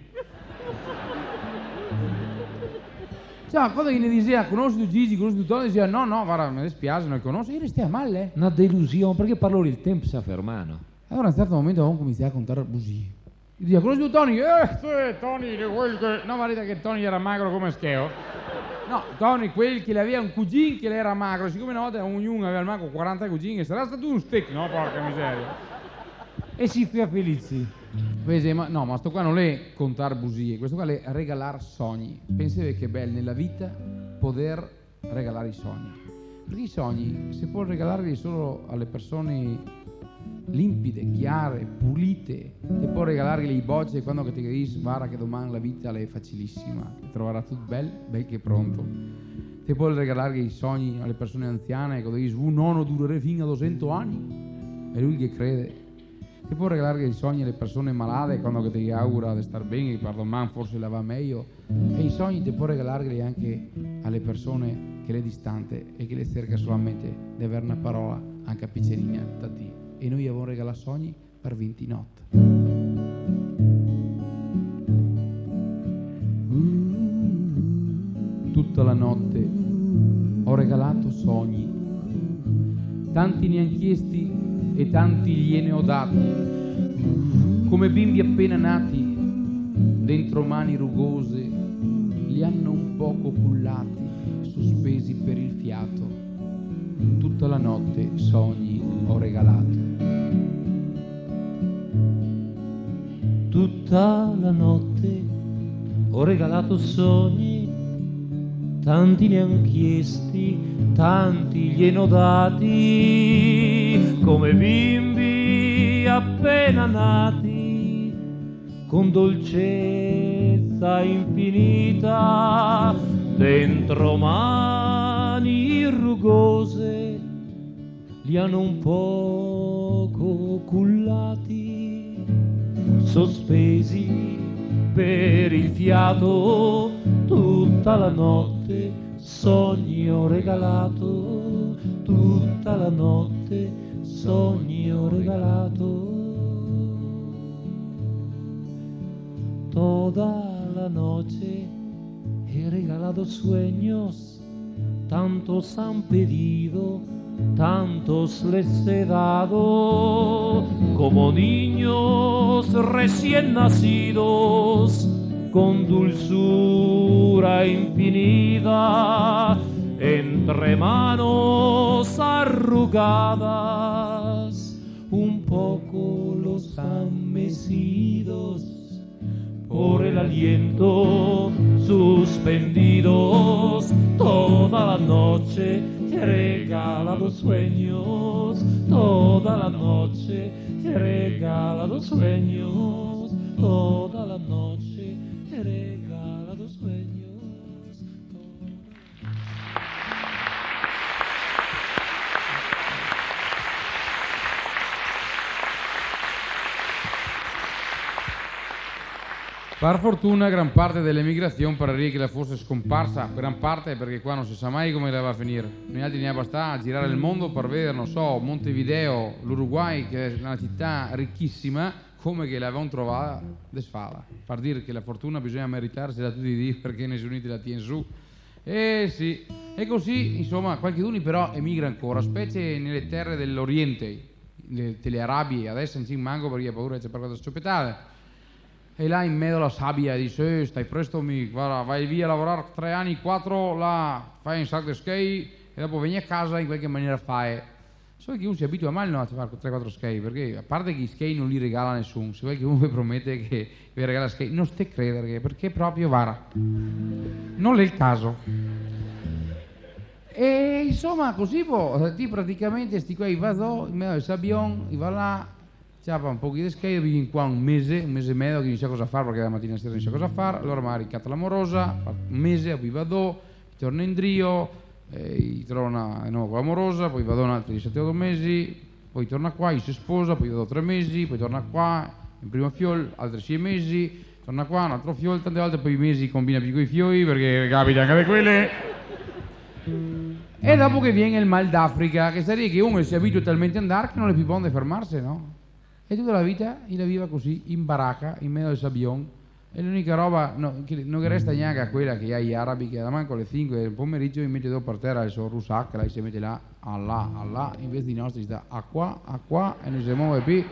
Cioè, quando ne diceva conosci tu Gigi, conosci tu Tony, diceva no, guarda, mi dispiace, non li conosco, io restai male. Una delusione, perché parlo il tempo si fermano. Allora a un certo momento avevamo cominciato a contare bugie. Io dicevo, conosci tu Tony? Tony, quel che... No, guarda che Tony era magro come scheo. No, Tony, quel che aveva un cugino che era magro, siccome una volta ognuno aveva al magro 40 cugini, sarà stato un stick, no? Porca miseria. E si fa felici. Ma sto qua non è contare bugie, questo qua è regalare sogni. Pensate che bello nella vita poter regalare i sogni. Perché i sogni si può regalarli solo alle persone limpide, chiare, pulite. E può regalargli i bocce quando ti dici guarda che domani la vita è facilissima, ti troverà tutto bel che pronto. Ti può regalargli i sogni alle persone anziane che dici un nonno durerà fino a 200 anni. È lui che crede. Ti può regalare i sogni alle persone malate quando ti augura di star bene, che per domani forse la va meglio. E i sogni ti può regalarli anche alle persone che le distante e che le cerca solamente di avere una parola anche a piccerina da te. E noi abbiamo regalato sogni per 20 notti. Tutta la notte ho regalato sogni, tanti ne han chiesti e tanti gliene ho dati, come bimbi appena nati, dentro mani rugose, li hanno un poco cullati, sospesi per il fiato. Tutta la notte sogni ho regalato. Tutta la notte ho regalato sogni, tanti ne han chiesti, tanti gliene ho dati, come bimbi appena nati, con dolcezza infinita, dentro mani rugose, li hanno un poco cullati, sospesi per il fiato. Tutta la notte sogni ho regalato, tutta la notte sogni ho regalato. Toda la noche he regalado sueños, tantos han pedido, tantos les he dado, como niños recién nacidos, con dulzura infinita, entre manos arrugadas, un poco los han mecidos, por el aliento suspendidos. Toda la noche he regalado sueños, toda la noche he regalado sueños, toda la noche he regalado sueños. Per fortuna gran parte dell'emigrazione parrebbe che la fosse scomparsa, gran parte perché qua non si sa mai come la va a finire. Noi altri ne basta a girare il mondo per vedere, non so, Montevideo, l'Uruguay, che è una città ricchissima, come che l'avevano trovata desfala. Per dire che la fortuna bisogna meritarsi da tutti i dì perché nessuno ti la tiene su. Sì, e così, insomma, qualcuno però emigra ancora, specie nelle terre dell'Oriente, delle Arabie, adesso non ci manco perché ha paura che c'è qualcosa da scioppetare. E là in mezzo alla sabbia dice, stai presto, guarda, vai via a lavorare 3 anni, 4, là fai un sacco di skate e dopo vieni a casa in qualche maniera fai. So che uno si abitua mai no, a fare 3-4 skate, perché a parte che gli skate non li regala nessuno, se vuoi che uno vi promette che vi regala skate, non stai credere, perché proprio vara. Non è il caso. E insomma così ti praticamente sti qua, va in mezzo al sabbion, va là, c'apa un po' di skate, vieni qua un mese e mezzo che non sa cosa fare perché la mattina sera non sa cosa fare, allora magari ricatta l'amorosa, un mese, poi vado, torno in Drio, trovo una nuova amorosa, poi vado un altro di 7-8 mesi, poi torna qua, si sposa, poi vado 3 mesi, poi torna qua, in primo fiol, altri 6 mesi, torna qua, un altro fiol, tante volte poi i mesi combina più con i fiori perché capita anche di quelle. E dopo che viene il mal d'Africa, che sarebbe che uno si abitua talmente ad andare che non è più buono di fermarsi, no? E tutta la vita la viva così, in baracca, in mezzo al sabbion. E l'unica roba che non resta neanche a quella che ha gli arabi, che da manco alle 5 del pomeriggio mi mette dopo per terra il suo rusac, lei si mette là, là, invece di nostri sta a qua e non si muove più.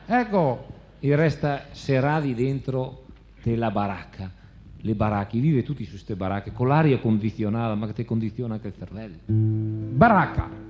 Ecco. E resta serrati dentro della baracca. Le baracche, vive tutti su queste baracche, con l'aria condizionata, ma che ti condiziona anche il cervello. Baracca.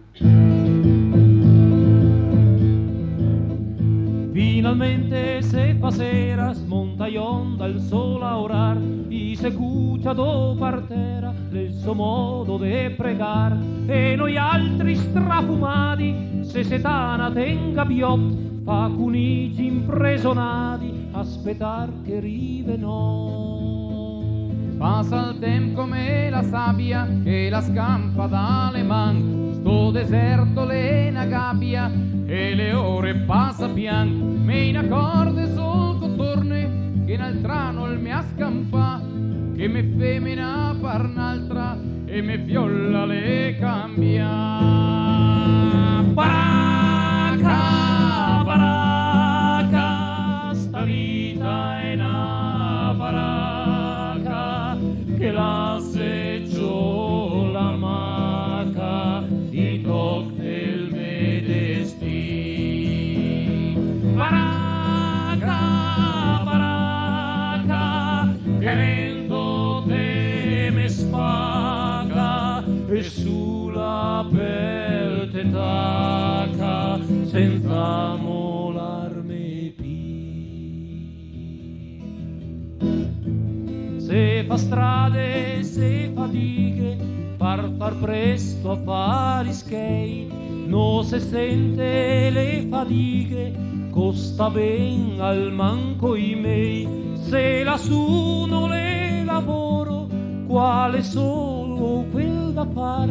Finalmente se fa sera, smonta i onda il sole a orar, y se escucha do partera il suo modo de pregar, e noi altri strafumati, se setana tenga biot, fa cunici impresonati, aspettar che rive no. Passa il tempo come la sabbia che la scampa dalle mani, sto deserto le una gabbia e le ore passa pian, me in accorde sul contorne che nel trano il mia scampa, che me femina par un'altra e me fiolla le cambia. Baracca, baracca, sta vita è una baracca che la seggio la maca di toc del me destì. Baracca, baracca, che vento te me spaga e sulla pelle te tacca senza molarmi più. Se fa strade, se fatiche, far presto a fare skate, no se sente le fatiche, costa ben al manco i miei, se lassù non le lavoro, quale solo quel da far,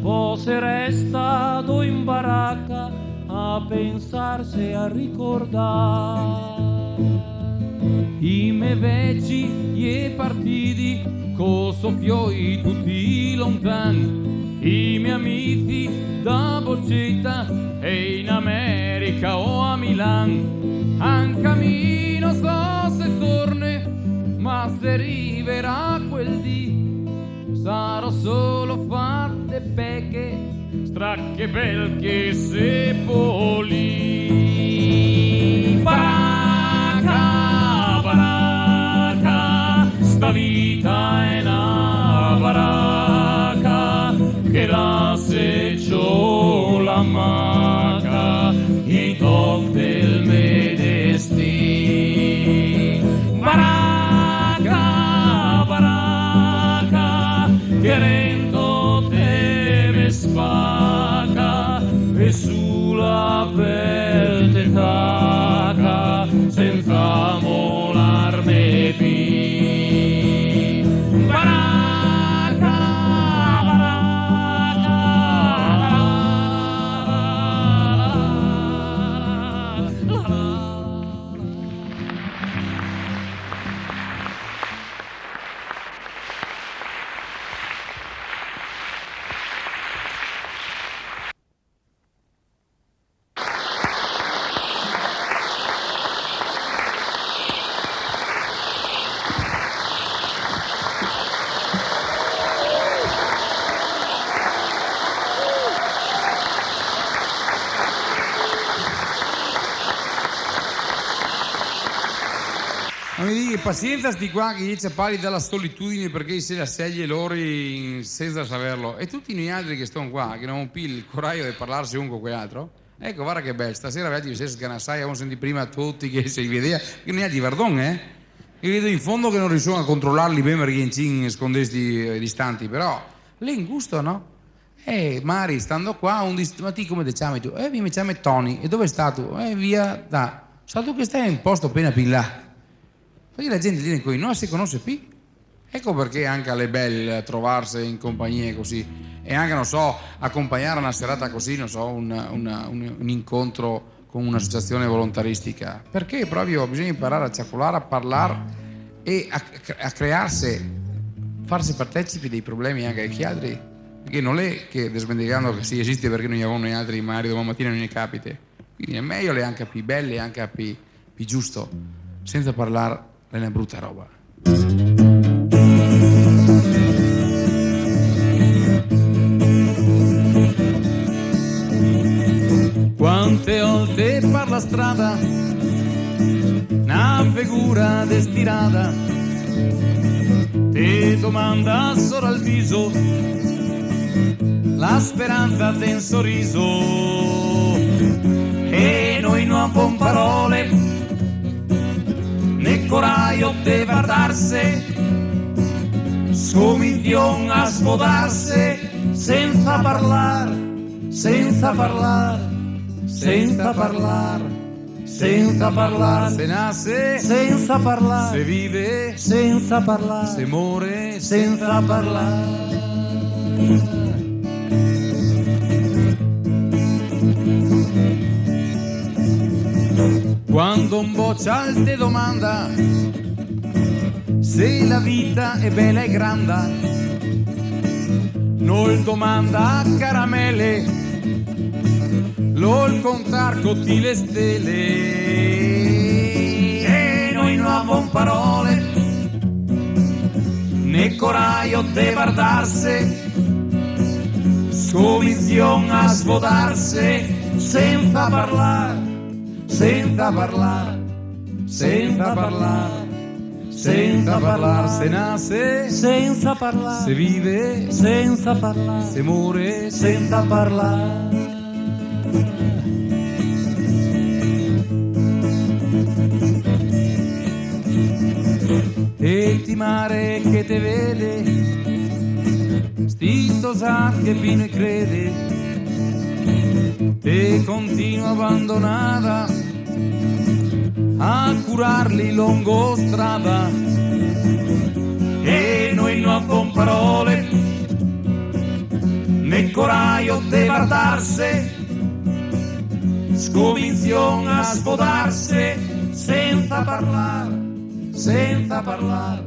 poi se restato in baracca a pensarsi e a ricordare i miei vecchi e partiti, co soffioi tutti lontani, i miei amici da Boccetta e in America o a Milan, an cammino so se torne, ma se arriverà quel dì, sarò solo fatte pecche, stracche belche sepolì. Baracca, baracca, sta vita è una baracca che la seggio la maca, i toc del me destì. Baracca, baracca, che rendo te me spacca e sulla pazienza sti qua che dice parli della solitudine perché se la sceglie loro senza saperlo. E tutti noi altri che stanno qua, che non hanno più il coraggio di parlarsi uno con quell'altro. Ecco, guarda che bello, stasera vedi se sganassai, abbiamo sentito prima tutti che si vedeva, che non è di pardon, Io vedo in fondo che non riusciamo a controllarli bene perché in scondesti distanti, però lì in gusto, no? Mari, stando qua, ma ti come ti chiami tu? Mi chiamo Tony, e dove stai tu? Via, da. Sa tu che stai in posto appena più in là. Perché la gente lì qui non si conosce più. Ecco perché anche alle belle trovarsi in compagnie così. E anche, non so, accompagnare una serata così, non so, un incontro con un'associazione volontaristica. Perché proprio bisogna imparare a ciacolare, a parlare e a crearsi, farsi partecipi dei problemi anche degli altri. Perché non è che desmenticando che sì esiste perché non abbiamo noi altri, magari domani mattina non ne capite. Quindi è meglio le anche più belle, anche più giusto, senza parlare della brutta roba. Quante volte per la strada una figura destinata ti domanda solo al viso la speranza del sorriso e noi non abbiamo parole né coraggio di guardarsi scomiglion a sfodarsi senza parlare, senza parlare, senza parlare, senza parlare, se nasce senza parlare, se vive senza parlare, se muore senza parlare. Quando un boccial ti domanda se la vita è bella e grande, non domanda a caramelle, non contar cotti le stelle. E noi non abbiamo parole né coraggio di guardarsi, scomiglion a svuotarsi senza parlare, senza parlare, senza parlare, senza parlare, se nasce senza parlare, se vive senza parlare, se muore senza parlare. E ti mare che te vede, stito sa che fine crede, te continua abbandonata a curarli lungo strada. E noi non abbiamo parole né coraggio di guardarsi, scomiglion a sfodarsi senza parlare, senza parlare,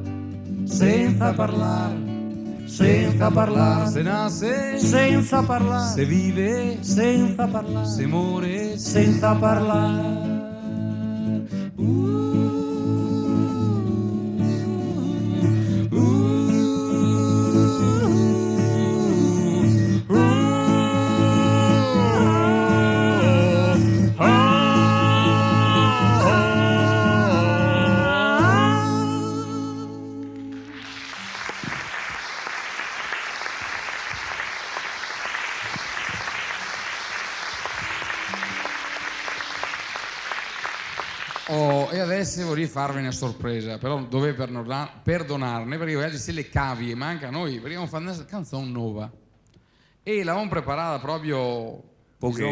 senza parlare, senza parlare, se nasce senza parlare, se vive senza parlare, se muore senza parlare. E adesso vorrei farvi una sorpresa, però dovete perdonarne perché oggi se le cavi e manca a noi, perché abbiamo fatto una canzone nuova e l'avevamo preparata proprio poche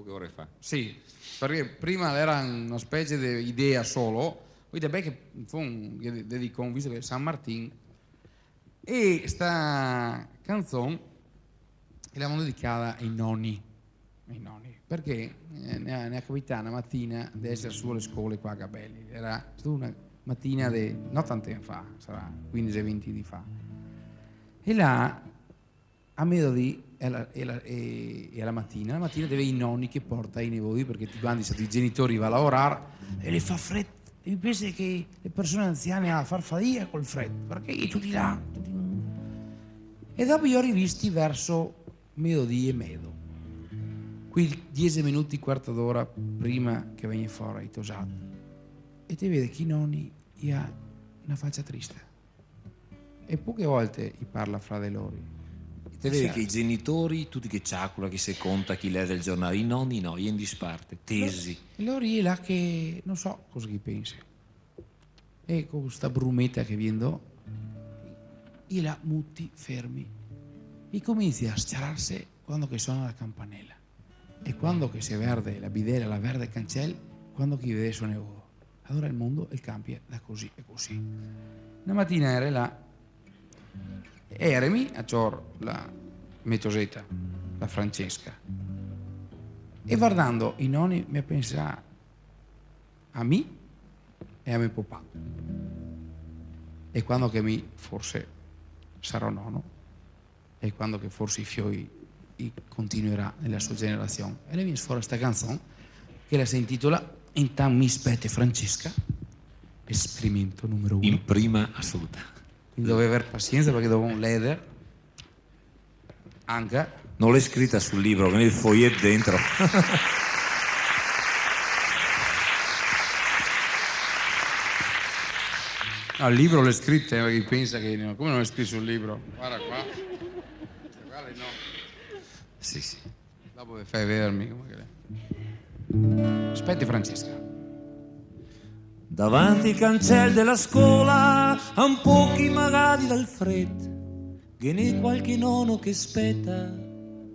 ore fa. Sì, perché prima era una specie di idea solo, poi beh che fu dedicò, visto che è San Martin, e sta canzone l'avevamo dedicata ai nonni, perché ne è capitata una mattina di essere su alle scuole qua a Gabelli, era stata una mattina di non tanto tempo fa, sarà 15-20 di fa, e là a mezzodì e alla mattina deve i nonni che porta i nipoti perché quando i genitori vanno a lavorare e le fa freddo, e mi pensa che le persone anziane a far fatica col freddo perché tutti là e dopo io ho rivisti verso mezzodì e mezzo, qui 10 minuti, quarto d'ora prima che venga fuori i tosati, e ti vede che i nonni una faccia triste. E poche volte gli parla fra di loro. Te vedi che i genitori, tutti che ciacula, chi si conta, chi legge il giornale, i nonni no, gli in disparte, tesi. E loro è là che non so cosa gli pensi. E con questa brumetta che viene, e là muti, fermi. E comincia a sciararsi quando che suona la campanella. E quando che si verde la bidera, la verde cancella, quando chi vede suona oro. Allora il mondo il cambia da così e così. Una mattina era là, eremi a Cior, la metosetta, la Francesca. E guardando i nonni mi pensa a me e a mio papà. E quando che mi forse sarò nonno, e quando che forse i fioi continuerà nella sua generazione. E lei mi sfora questa canzone che la si intitola Intanto mi spette Francesca, esperimento numero 1. In prima assoluta. Quindi dovevo avere pazienza perché dovevo un leader anche. Non l'hai scritta sul libro, con il foglietto dentro. No, il libro l'ho scritto perché pensa che no, come non l'ho scritto sul libro? Guarda qua. Guarda, no. Sì, sì. Dopo mi fai vedermi come che aspetti Francesca. Davanti il cancello della scuola, a un pochi magari dal freddo, che ne qualche nono che spetta,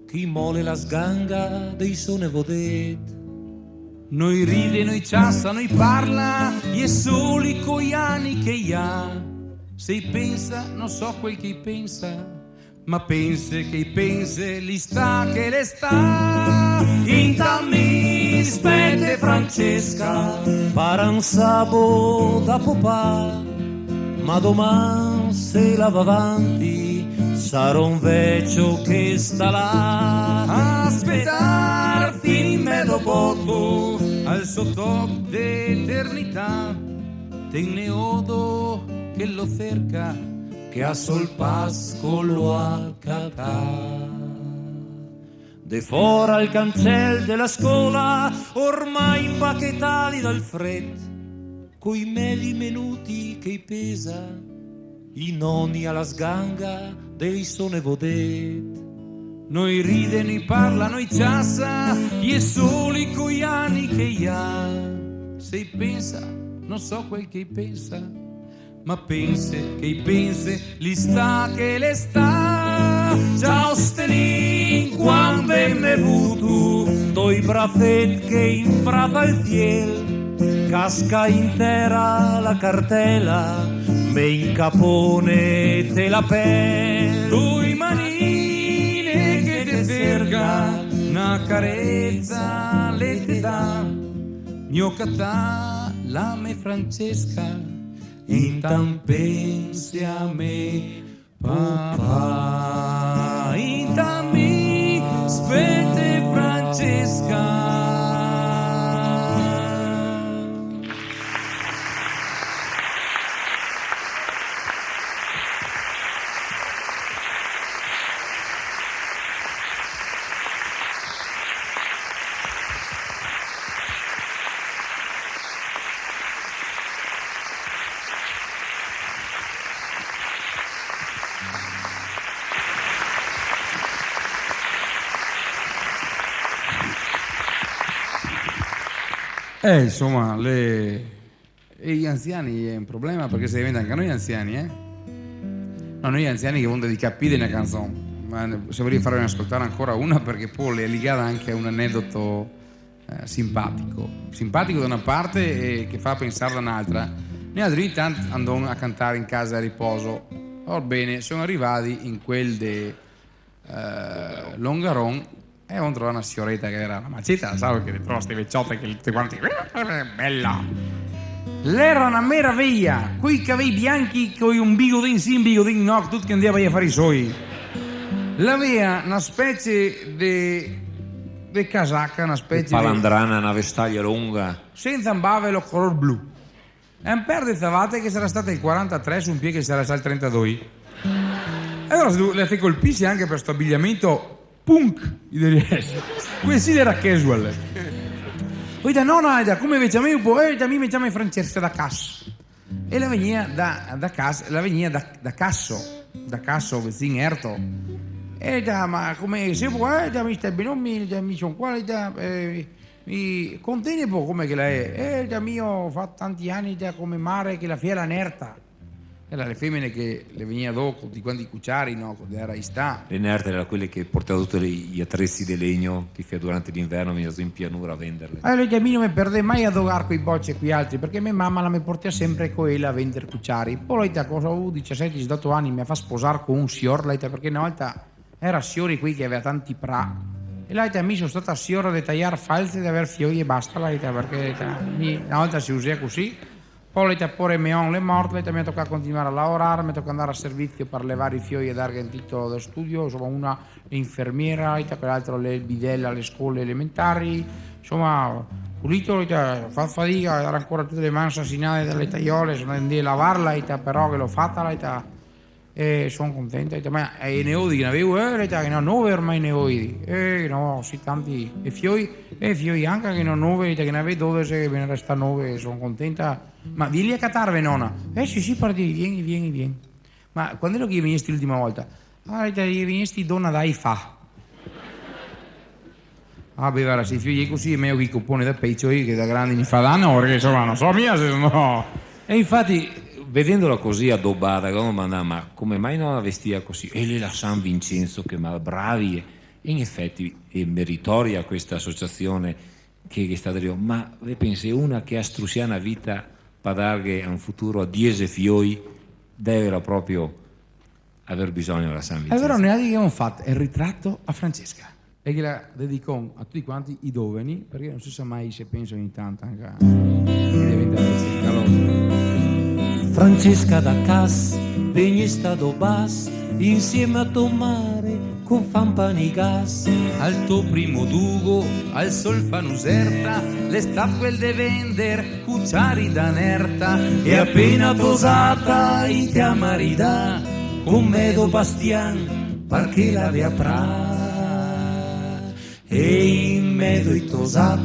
chi mole la sganga dei sone vodet. Noi ride, noi ciassa, noi parla, e soli coiani che ha. Se pensa, non so quel che pensa, ma pensa che pensa, li sta che le sta. Intammi spette Francesca, para un sabo da papà, ma domani se la va avanti, sarà un vecchio che sta là. Aspettar fino in mezzo poco, al sotto d'eternità, tenne odo che lo cerca, che a sol pasco lo accatà. De fora al cancello della scuola, ormai impacchettati dal freddo, coi medi menuti che pesa, i nonni alla sganga dei sone vodet. Noi ride, noi parla, noi ciassa, e soli coiani che ha. Se pensa, non so quel che pensa, ma pensa che pensa, li sta che le sta. Ciao Stelin, quando è venuto, doi brafet che infrata il fiel, casca intera la cartella, me in capone te la pelle. Due manine che te cerca, una carezza le te dà, mio catà, la me Francesca, intan pensi a me, papà, intan mi spette Francesca. Insomma, e gli anziani è un problema perché si diventa anche noi anziani, No, noi anziani che vogliono di capire una canzone, ma se vorrei farvi ascoltare ancora una perché poi è legata anche a un aneddoto simpatico. Simpatico da una parte e che fa pensare da un'altra. Noi altri ogni tanto andavamo a cantare in casa a riposo. Orbene, siamo arrivati in quel di Longaron e ho trovato una signoretta che era una maceta, sai che trovo queste vecciotte che tutti quanti bella. Lei era una meraviglia, quei capelli bianchi con un bigodin sì, un bigodin no, tutti che andavano a fare i suoi. L'aveva una specie di casacca, una specie Palandrana, una vestaglia lunga. senza un bavelo color blu. E un per di zavate che sarà stata il 43 su un piede che sarà stato il 32. E allora le ti colpisci anche per questo abbigliamento punk, questo era casual. Oida, no, Aida, come facciamo io, mi chiamo Francesca da Cas. e la venia da casa, la venia da Casso, vicino Erto. E da, ma come se vuoi, da mi stai bene, mi sono qua, mi contiene un po' come che lei è. Da mio fa tanti anni da come mare che la fiera nerta. Era le femmine che le veniva dopo, di quando i cucciari, no, quando era istà. Le nerte erano quelle che portavano tutti gli attrezzi di legno che durante l'inverno veniva in pianura a venderle. Allora a me non mi perde mai a dogar quei bocce qui altri, perché mia mamma la mi porta sempre con ella a vendere cucciari. Poi lei cosa ho 17-18 anni, mi fa sposare con un signor, lei perché una volta era signore qui che aveva tanti pra. E lei mi sono stata signora di tagliare false e di aver fiori e basta, lei perché una volta si usava così. Poi pure mio è morto, mi tocca continuare a lavorare, mi tocca andare a servizio per levare i fiori e dare il titolo da studio, insomma una è infermiera, quell'altro le bidella alle scuole elementari, insomma pulito, fa fatica, era ancora tutte le mani assassinate dalle tagliole, sono andato a lavarla, però che l'ho fatta, e sono contenta, ma ne neodi che ne avevo, che ne ho 9 ormai neodi, no, sì tanti, e fiori anche che ne ho 9, che ne avevo 12, che me ne resta 9, sono contenta. Ma vieni a catarve, nonna? Sì, parti, vieni. Ma quando ero che venesti l'ultima volta? Venesti donna dai fa. Guarda, se i figli così è meglio che i copponi da peggio che da grandi mi fa danno, perché insomma non so mia se no. E infatti, vedendola così addobbata, ma come mai non la vestia così? E lì la San Vincenzo, che ma bravi, e in effetti è meritoria questa associazione che è stata lì. Ma le pensi, una che ha strusiana vita per dare un futuro a 10 fioi deve proprio aver bisogno della San Vincenzo. Allora noi abbiamo fatto il ritratto a Francesca e che la dedicò a tutti quanti i giovani, perché non si sa mai se penso ogni tanto anche a diventare calore. Francesca da Cas, vegnista do Bas, insieme a Tomare con Fampani Gas. Al tuo primo dugo, al sol fanuserta, le statue de vender, cucciari da nerta. E appena tosata i chiamarida, con Medo Bastian, perché la via pra. E in Medo i tosat,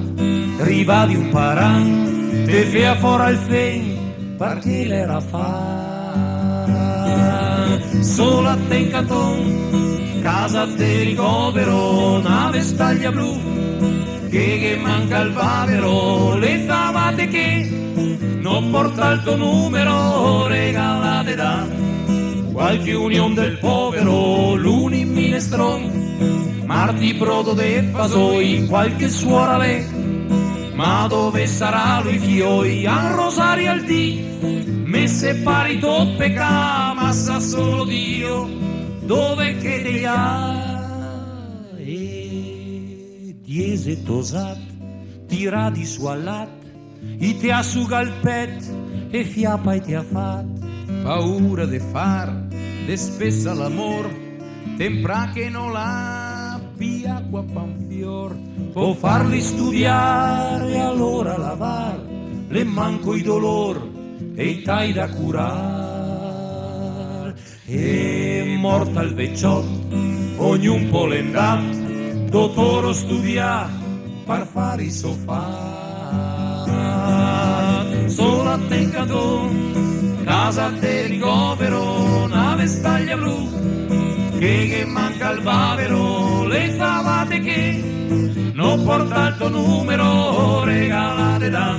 riva di un paran, te fea fora il fen, perché l'era fa. Sola te in canton, casa te ricovero, una vestaglia blu, che manca il bavero, le favate che non porta il tuo numero, regalate da qualche union del povero, l'uni minestron, marti brodo de fasoi, qualche suora le, ma dove sarà lui fioi, a rosario al dì, messe pari toppe ma sa solo Dio, dove che te ha e diese tosat tira di sualat i te assuga il pet e fiapa e ti ha fat paura de far de spessa l'amor tempra che non la acqua panfior può farli studiare allora lavar le manco i dolor e i tai da curar e morta il vecchiot, ognuno po' l'endat, dottore studia per fare i sofà. Sola te caton, casa te ricovero, una vestaglia blu, che manca il bavero, le favate che non porta il tuo numero, regalate da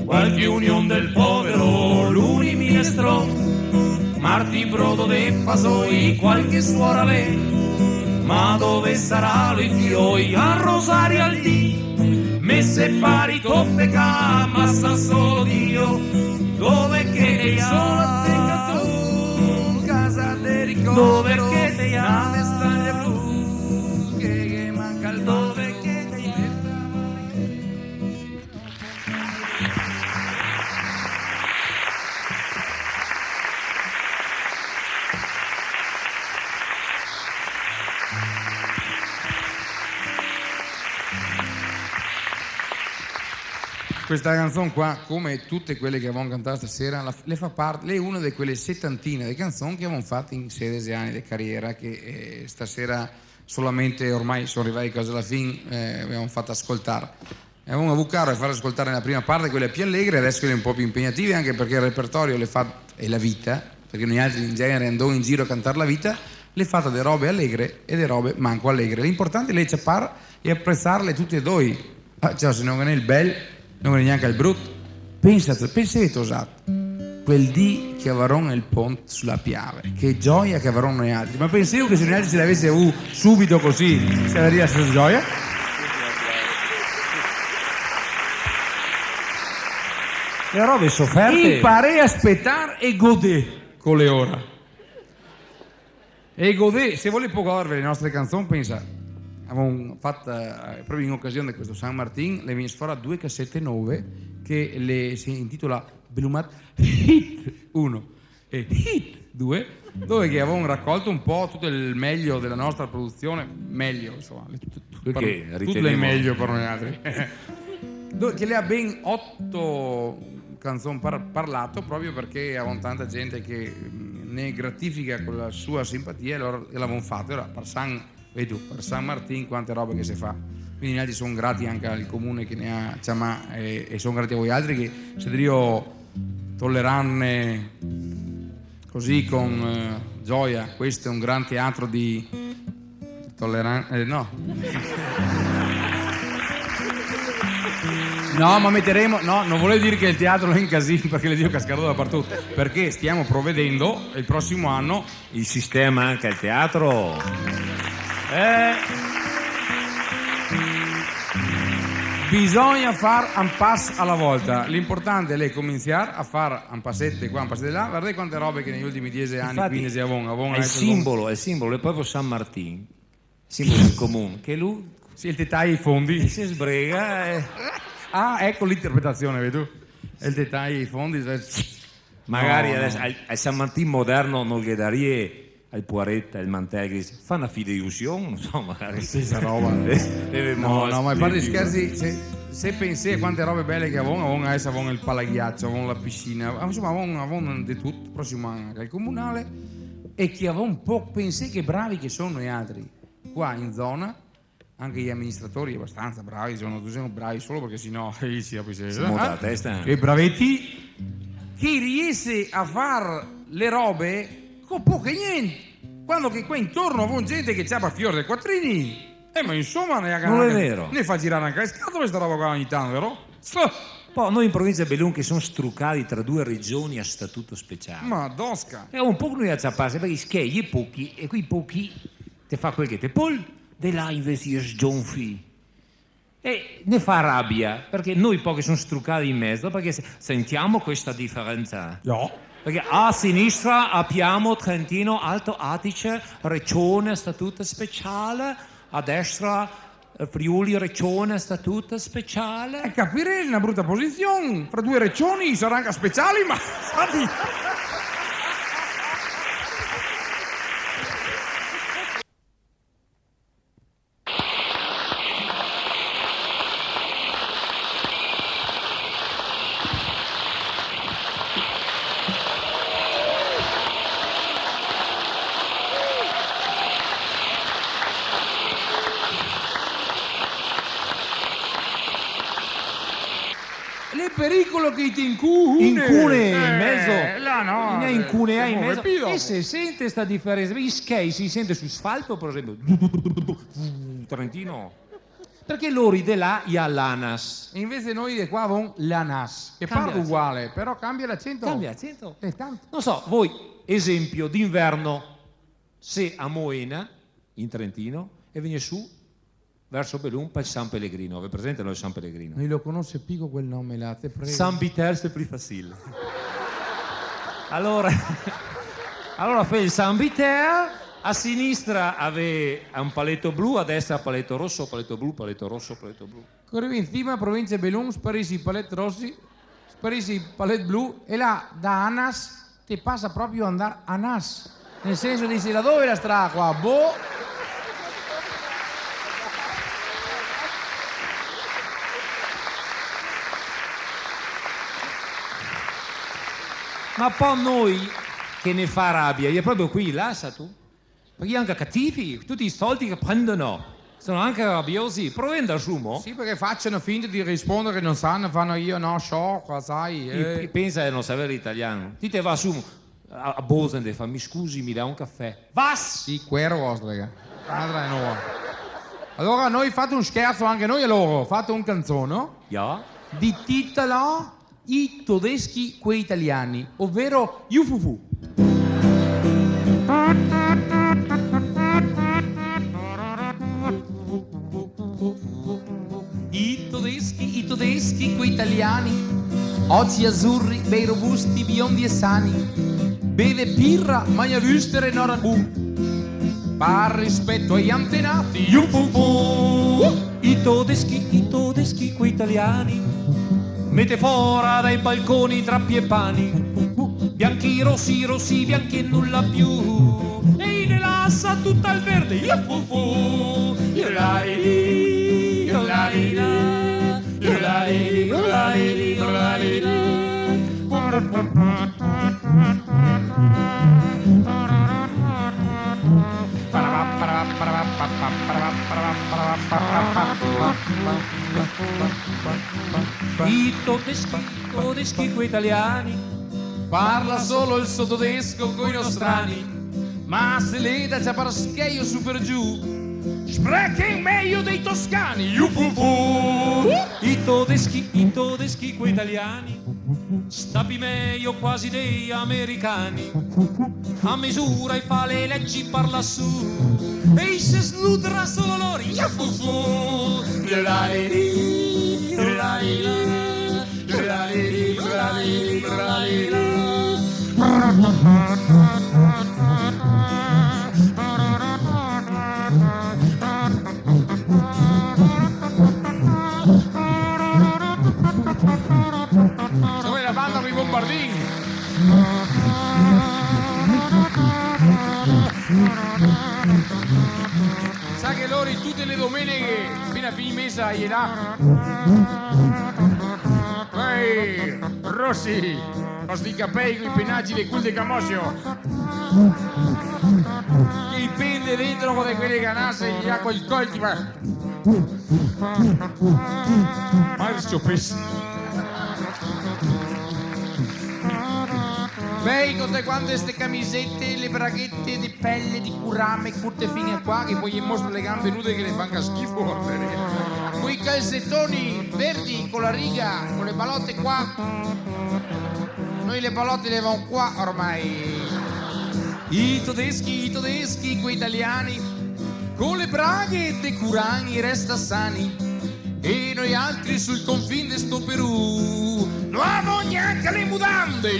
qualche union del povero, l'uni minestron, marti brodo de fasoi, qualche suora le, ma dove sarà lui fioi, a rosario al dì, messe pari toppe ma sa solo Dio, dove che sola tenga tu, casa de ricovero, dove che te ha, vestaglia blu, che manca il dove che te ha. Questa canzone qua, come tutte quelle che avevamo cantato stasera, le fa parte, lei è una di quelle 70 di canzoni che avevamo fatto in 16 anni di carriera, che stasera solamente ormai sono arrivati quasi alla fine, abbiamo fatto ascoltare. E avevamo avuto caro a far ascoltare nella prima parte quelle più allegre, adesso quelle un po' più impegnative, anche perché il repertorio le fa, è la vita, perché noi altri in genere andiamo in giro a cantare la vita, le fatte delle robe allegre e delle robe manco allegre. L'importante è ciappare e apprezzarle tutte e due. Cioè, se non è il bel, non è neanche il brutto. Pensate usato quel dì che avrò il ponte sulla Piave, che gioia che avrò noi altri. Ma pensavo che se noi altri ce l'avesse avuto subito così, sarebbe la stessa gioia. Le robe sofferte. Imparare a aspettare e godere con le ore. E godere, se vuole godere le nostre canzoni, pensa, abbiamo fatto proprio in occasione di questo San Martin, le viene fuori 2 cassette nuove che si intitola Belumat Hit 1 e Hit 2, dove che avevamo raccolto un po' tutto il meglio della nostra produzione, meglio insomma, tutto il meglio per noi altri, che le ha ben 8 canzoni parlato, proprio perché avevamo tanta gente che ne gratifica con la sua simpatia, e allora l'avevamo fatto. Ora per San Martin quante robe che si fa, quindi noi sono grati anche al comune che ne ha chiamato, e sono grati a voi altri che se devo tolleranne così con gioia. Questo è un gran teatro di tolleranza, no, ma metteremo, no, non volevo dire che il teatro è in casino, perché le dico cascato dappertutto, perché stiamo provvedendo il prossimo anno il sistema anche al teatro. Bisogna fare un passo alla volta. L'importante è cominciare a fare un passetto qua, un passetto là. Guardate quante robe che negli ultimi 10 anni, Infatti, 15 avevano. È il simbolo, è proprio San Martin, il simbolo del comune, che lui sì, il dettaglio i fondi. si sbrega. Ecco l'interpretazione, vedi tu? È il dettaglio i fondi. Magari No, adesso, al San Martin moderno non gli darie al Poiretta, al Mantegri, fa una fideiussione, non so, magari. Stessa roba. No, ma a parte scherzi, se pensi a quante robe belle che avevano adesso avevano il palaghiaccio, avevano la piscina, insomma avevano di tutto, prossimo anche al comunale, e che avevano un po', pensi che bravi che sono noi altri, qua in zona, anche gli amministratori abbastanza bravi, sono bravi solo perché sennò si monta la testa. E bravetti, che riesce a fare le robe con poco e niente, quando che qua intorno avevano gente che c'ha fiore dei quattrini, ma insomma non è vero, ne fa girare anche le scatole questa roba qua ogni tanto, vero? Poi noi in provincia di Belluno che sono struccati tra 2 regioni a statuto speciale, ma dosca, è un po' noi a ciapparsi perché schegli e pochi, e qui pochi te fa quel che te pol de là invece sgonfi e ne fa rabbia, perché noi pochi sono struccati in mezzo, perché sentiamo questa differenza. no. Perché a sinistra abbiamo Trentino Alto Adige, regione statuto speciale, a destra Friuli, regione statuto speciale. E capire è una brutta posizione, fra 2 regioni saranno anche speciali, ma sappi. Pericolo che ti incune in mezzo, là no, incune in mezzo, capito? e se sente sta differenza, gli skate si sente su asfalto per esempio, Trentino, perché loro di là gli ha l'ANAS, e invece noi di qua avevamo l'ANAS, che Cambia parla uguale, però cambia l'accento. cambia accento. Tanto. Non so, voi esempio d'inverno, se a Moena in Trentino e viene su verso Belun per San Pellegrino, avete presente noi San Pellegrino? Non lo conosce più quel nome là, te prego. San Viter c'est plus facile. Allora fai il San Viter, a sinistra aveva un paletto blu, a destra paletto rosso, paletto blu, paletto rosso, paletto blu. Correvi in cima, provincia Belun, sparisi i paletti rossi, sparisi i paletti blu, e là da Anas ti passa proprio andare a Nas. Nel senso dici, da dove è la strada qua? Boh. Ma poi noi che ne fa rabbia, è proprio qui, là, sa tu? Perché anche cattivi, tutti i soldi che prendono, Sono anche rabbiosi. Provenda sumo. Sì, perché facciano finta di rispondere che non sanno, fanno io no, sciocco, sai. Pensa di non sapere l'italiano. Ti te va sumo. A Bosende fa, mi scusi, mi dà un caffè. Vas! Sì, quero vostra. Allora noi fate un scherzo anche noi a loro, fate un canzone Ja. di titolo I tedeschi quei italiani, ovvero Yufufu. I tedeschi quei italiani, occhi azzurri, bei robusti, biondi e sani, beve birra, mangia würstere e ragù. Per rispetto agli antenati, I tedeschi quei italiani, mette fuori dai balconi drappi e pani, bianchi, rossi, bianchi e nulla più, e ne lascia tutta il verde, I tedeschi quei italiani, parla solo il suo tedesco coi nostrani, ma se le da già parascheio su per giù, sprechen meglio dei toscani, i tedeschi quei italiani, stapi meglio quasi dei americani, a misura e fa le leggi parla su, e se sludra solo loro, Sono la banda con i bombardini. Sa che loro tutte le domeniche appena fine messa gli là. Ehi, Rossi, con sti capelli con i pennaggi dei cul de Camoscio. Che pende dentro con quelle canasse gli ha quel colti, ma questo pesce. Beh, con quante ste camisette, le braghette di pelle, di curame, curte fine a qua, che poi gli mostro le gambe nude che le fanno schifo. Quei calzettoni verdi con la riga, con le balotte qua. Noi le balotte le avevamo qua ormai. I tedeschi, quei italiani, con le braghe dei curani resta sani. E noi altri sul confine de sto Perù non abbiamo neanche le mutande.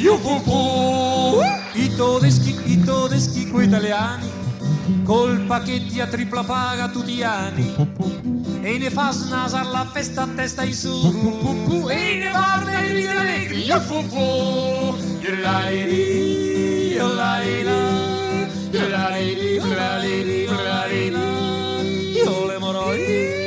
I tedeschi quei italiani, col pacchetti a tripla paga tutti gli anni, e ne fa snasar la festa a testa in su, E ne parla i ridi allegri. io le moroi.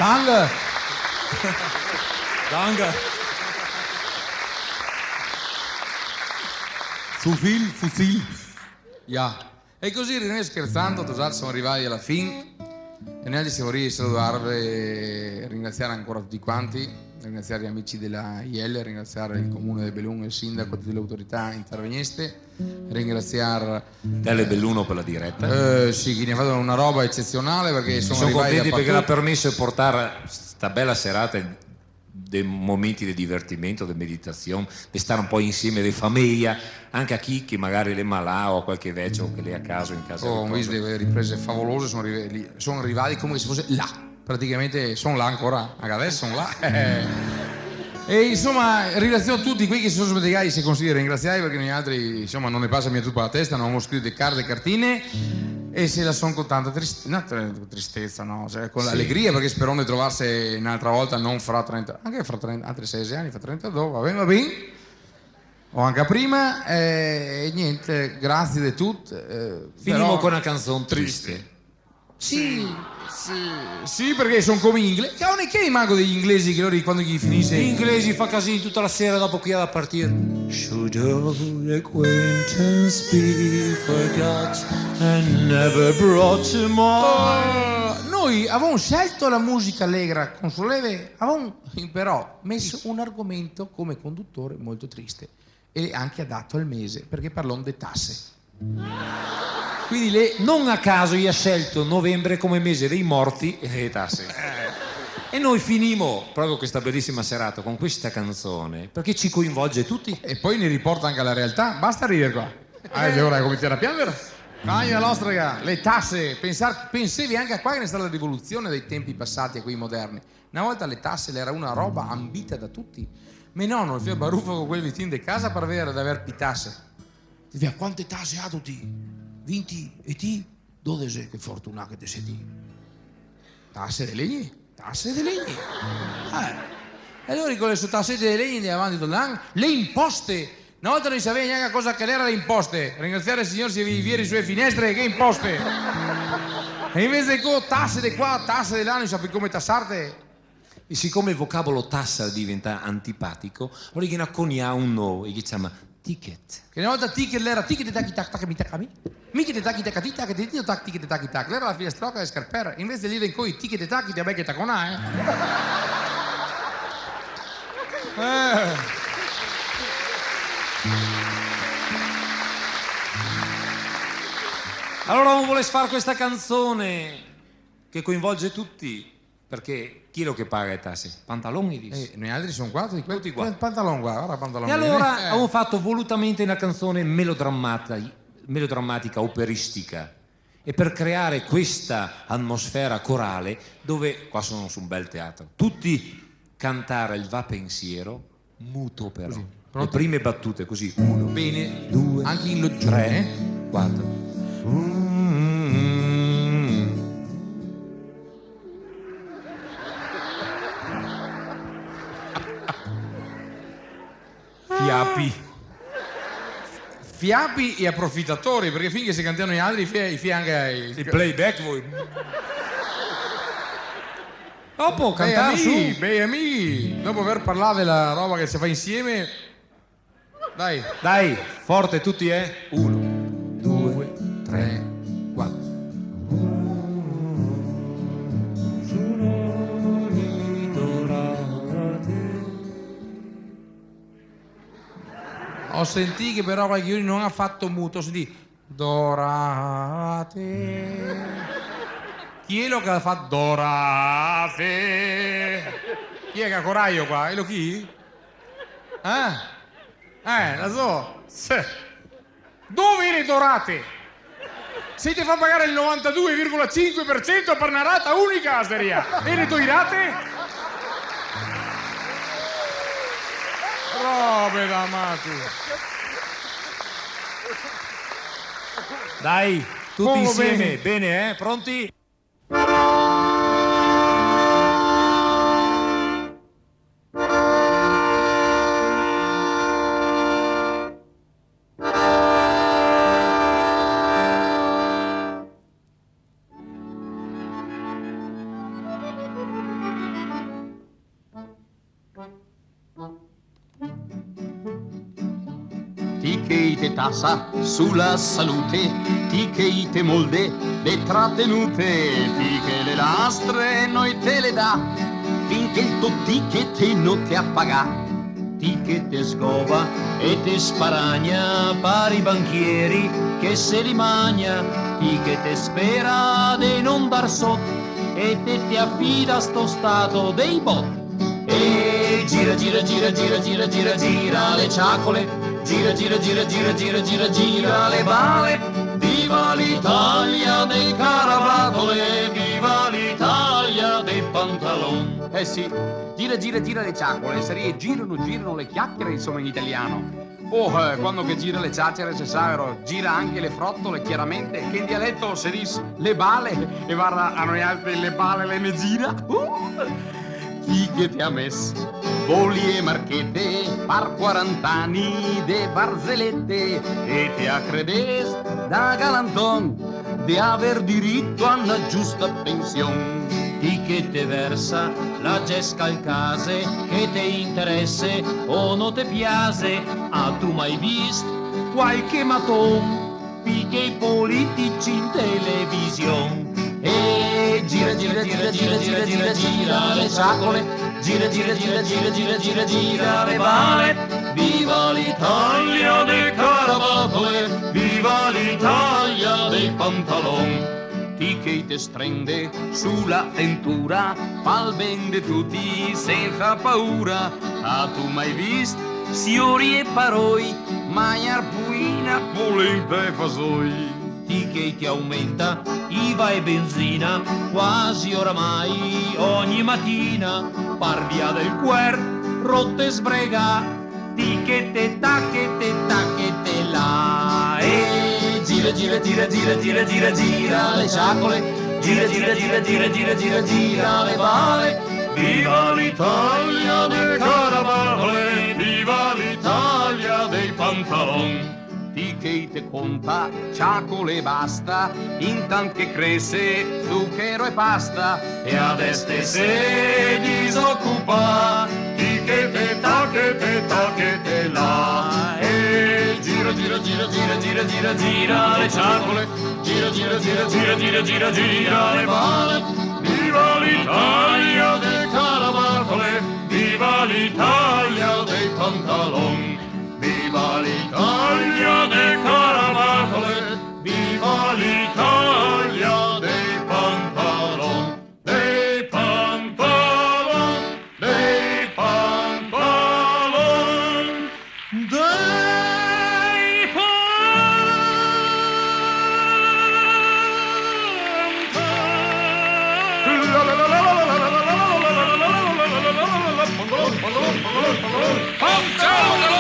Danke. Danke. Zu viel Fusil. Ja. E così René scherzando, siamo arrivati alla fine. E noi ci vorrei ringraziare ancora tutti quanti, ringraziare gli amici della IEL, ringraziare il comune di Belluno, il sindaco e tutte le autorità interveniste, ringraziare Tele Belluno per la diretta. sì, che ne ha fatto una roba eccezionale perché sono contenti perché l'ha permesso di portare sta bella serata dei momenti di divertimento, di meditazione, di stare un po' insieme di famiglia, anche a chi che magari le malà o a qualche vecchio che è a caso in casa. Ho visto delle riprese favolose, sono arrivati come se fosse là, praticamente sono là ancora, anche adesso sono là. E insomma ringrazio tutti quelli che si sono sbrigati, se considero ringraziare, perché noi altri insomma non ne passa mia tutta la testa, non ho scritto le cartine e se la sono con tanta tristezza, no? Cioè, con l'allegria, perché sperando di trovarsi un'altra volta, non fra 30, anche fra 30, altri 6 anni, fra 32, va bene, o anche prima, e niente, grazie di tutto. Finimo con una canzone triste. Sì, perché sono come gli inglesi. Che rimango degli inglesi che loro quando gli finisce? Gli inglesi fa casino tutta la sera dopo qui da partire. Should our acquaintance be forgot and never brought to mind? Noi avevamo scelto la musica allegra con solleve, avevamo però messo un argomento come conduttore molto triste e anche adatto al mese, perché parlò di tasse. Quindi non a caso gli ha scelto novembre come mese dei morti e delle tasse. E noi finimo proprio questa bellissima serata con questa canzone perché ci coinvolge tutti. E poi ne riporta anche alla realtà. Basta ridere qua. Ora cominciare a piangere. La nostra, le tasse. Pensavi anche a qua che è stata la rivoluzione dei tempi passati a quei moderni. Una volta le tasse era una roba ambita da tutti. Mio nonno, il figlio baruffo con quel vicino di casa per aver più tasse. Diceva, quante tasse ha tutti? 20 e ti? 12 che fortuna che te sei. Tasse dei legni? Tasse dei legni. E allora con le sue tasse dei legni andiamo avanti tutto l'anno. Le imposte. Una volta non si sapeva neanche cosa che erano le imposte. Ringraziare il Signore se vi viene le sue finestre, che imposte. E invece con tasse di qua, tasse di là, non sapete come tassarte. E siccome il vocabolo tassa diventa antipatico, allora che ne coniamo un nuovo e che si chiama ticket. Che una volta ticket era ticket taki tak tak mi takami. Mi che taki tak tak che ti tak ticket taki tak. Era la finestrocca e scarpera. Invece lì in coi ticket taki ti abbiamo che tacona, Allora non vuole fare questa canzone che coinvolge tutti, perché chi è lo che paga le tasse? Pantaloni dice. Noi altri sono quattro di tutti qua. Pantalone, guarda pantalone. E allora abbiamo fatto volutamente una canzone melodrammatica, operistica, e per creare questa atmosfera corale dove, qua sono su un bel teatro, tutti cantare il va pensiero, muto però. Così, le prime battute così, 1, bene, 2, anche in loggione, 3, 4. Fiapi e approfittatori, perché finché si cantano gli altri, i anche Il playback voi. Dopo cantare su. Amici, dopo aver parlato della roba che si fa insieme, Dai, forte tutti, 1, 2, 3, 4. Ho sentito che però qualcuno non ha fatto muto, si dorate. Chi è lo che ha fatto dorate? Chi è che ha coraggio qua? E lo chi? La so. Dove le dorate? Se ti fa pagare il 92,5% per una rata unica, seria. E le doirate? Robe da matti. Dai, tutti insieme, bene, pronti? Ti tassa sulla salute, ti che te molde le trattenute, ti che le lastre noi te le dà, finché il tuo ticket non ti appagà. Ti che te scova e te sparagna, pari banchieri che se li magna, ti che te spera di non dar sotto e te ti affida sto stato dei bot. E gira, gira, gira, gira, gira, gira, gira le ciacole. Gira, gira, gira, gira, gira, gira, gira le bale. Viva l'Italia dei caravatole, viva l'Italia dei pantaloni. sì, gira le ciacole, serie girano le chiacchiere, insomma in italiano. Quando che gira le ciacere, se savero, gira anche le frottole, chiaramente, che in dialetto si dice le bale, e guarda, a noi altri le bale le ne gira. Chi che ti ha messo bolli e marchette, par 40 anni de barzellette, e ti ha credes da galanton di aver diritto a una giusta pensione. Di che te versa la gesca al case, che te interesse o non te piace, tu mai visto qualche maton, picche i politici in televisione. E gira le ciacole, gira le bale, viva l'Italia dei carabacole, viva l'Italia dei pantalon. Ti che te strende sulla tentura, fal ben de tutti senza paura. Tu mai visto signori e paroi, mangiar puina, polenta e fasoi. Di che ti aumenta IVA e benzina, quasi oramai ogni mattina, par via del guer, rotte sbrega, di che te tacche là. E gira le ciacole, gira le bale, viva l'Italia dei carabacole, viva l'Italia dei pantalon. Di che te conta ciacole basta, intanto che cresce zucchero e pasta, e adesso te sei disoccupa, di che te tacche là. E gira le ciacole, gira le bale, viva l'Italia dei carabacole, viva l'Italia dei pantalon, viva l'Italia dei carabacole, viva l'Italia dei pantalon, dei pantalon, dei pantalon, dei Ciao!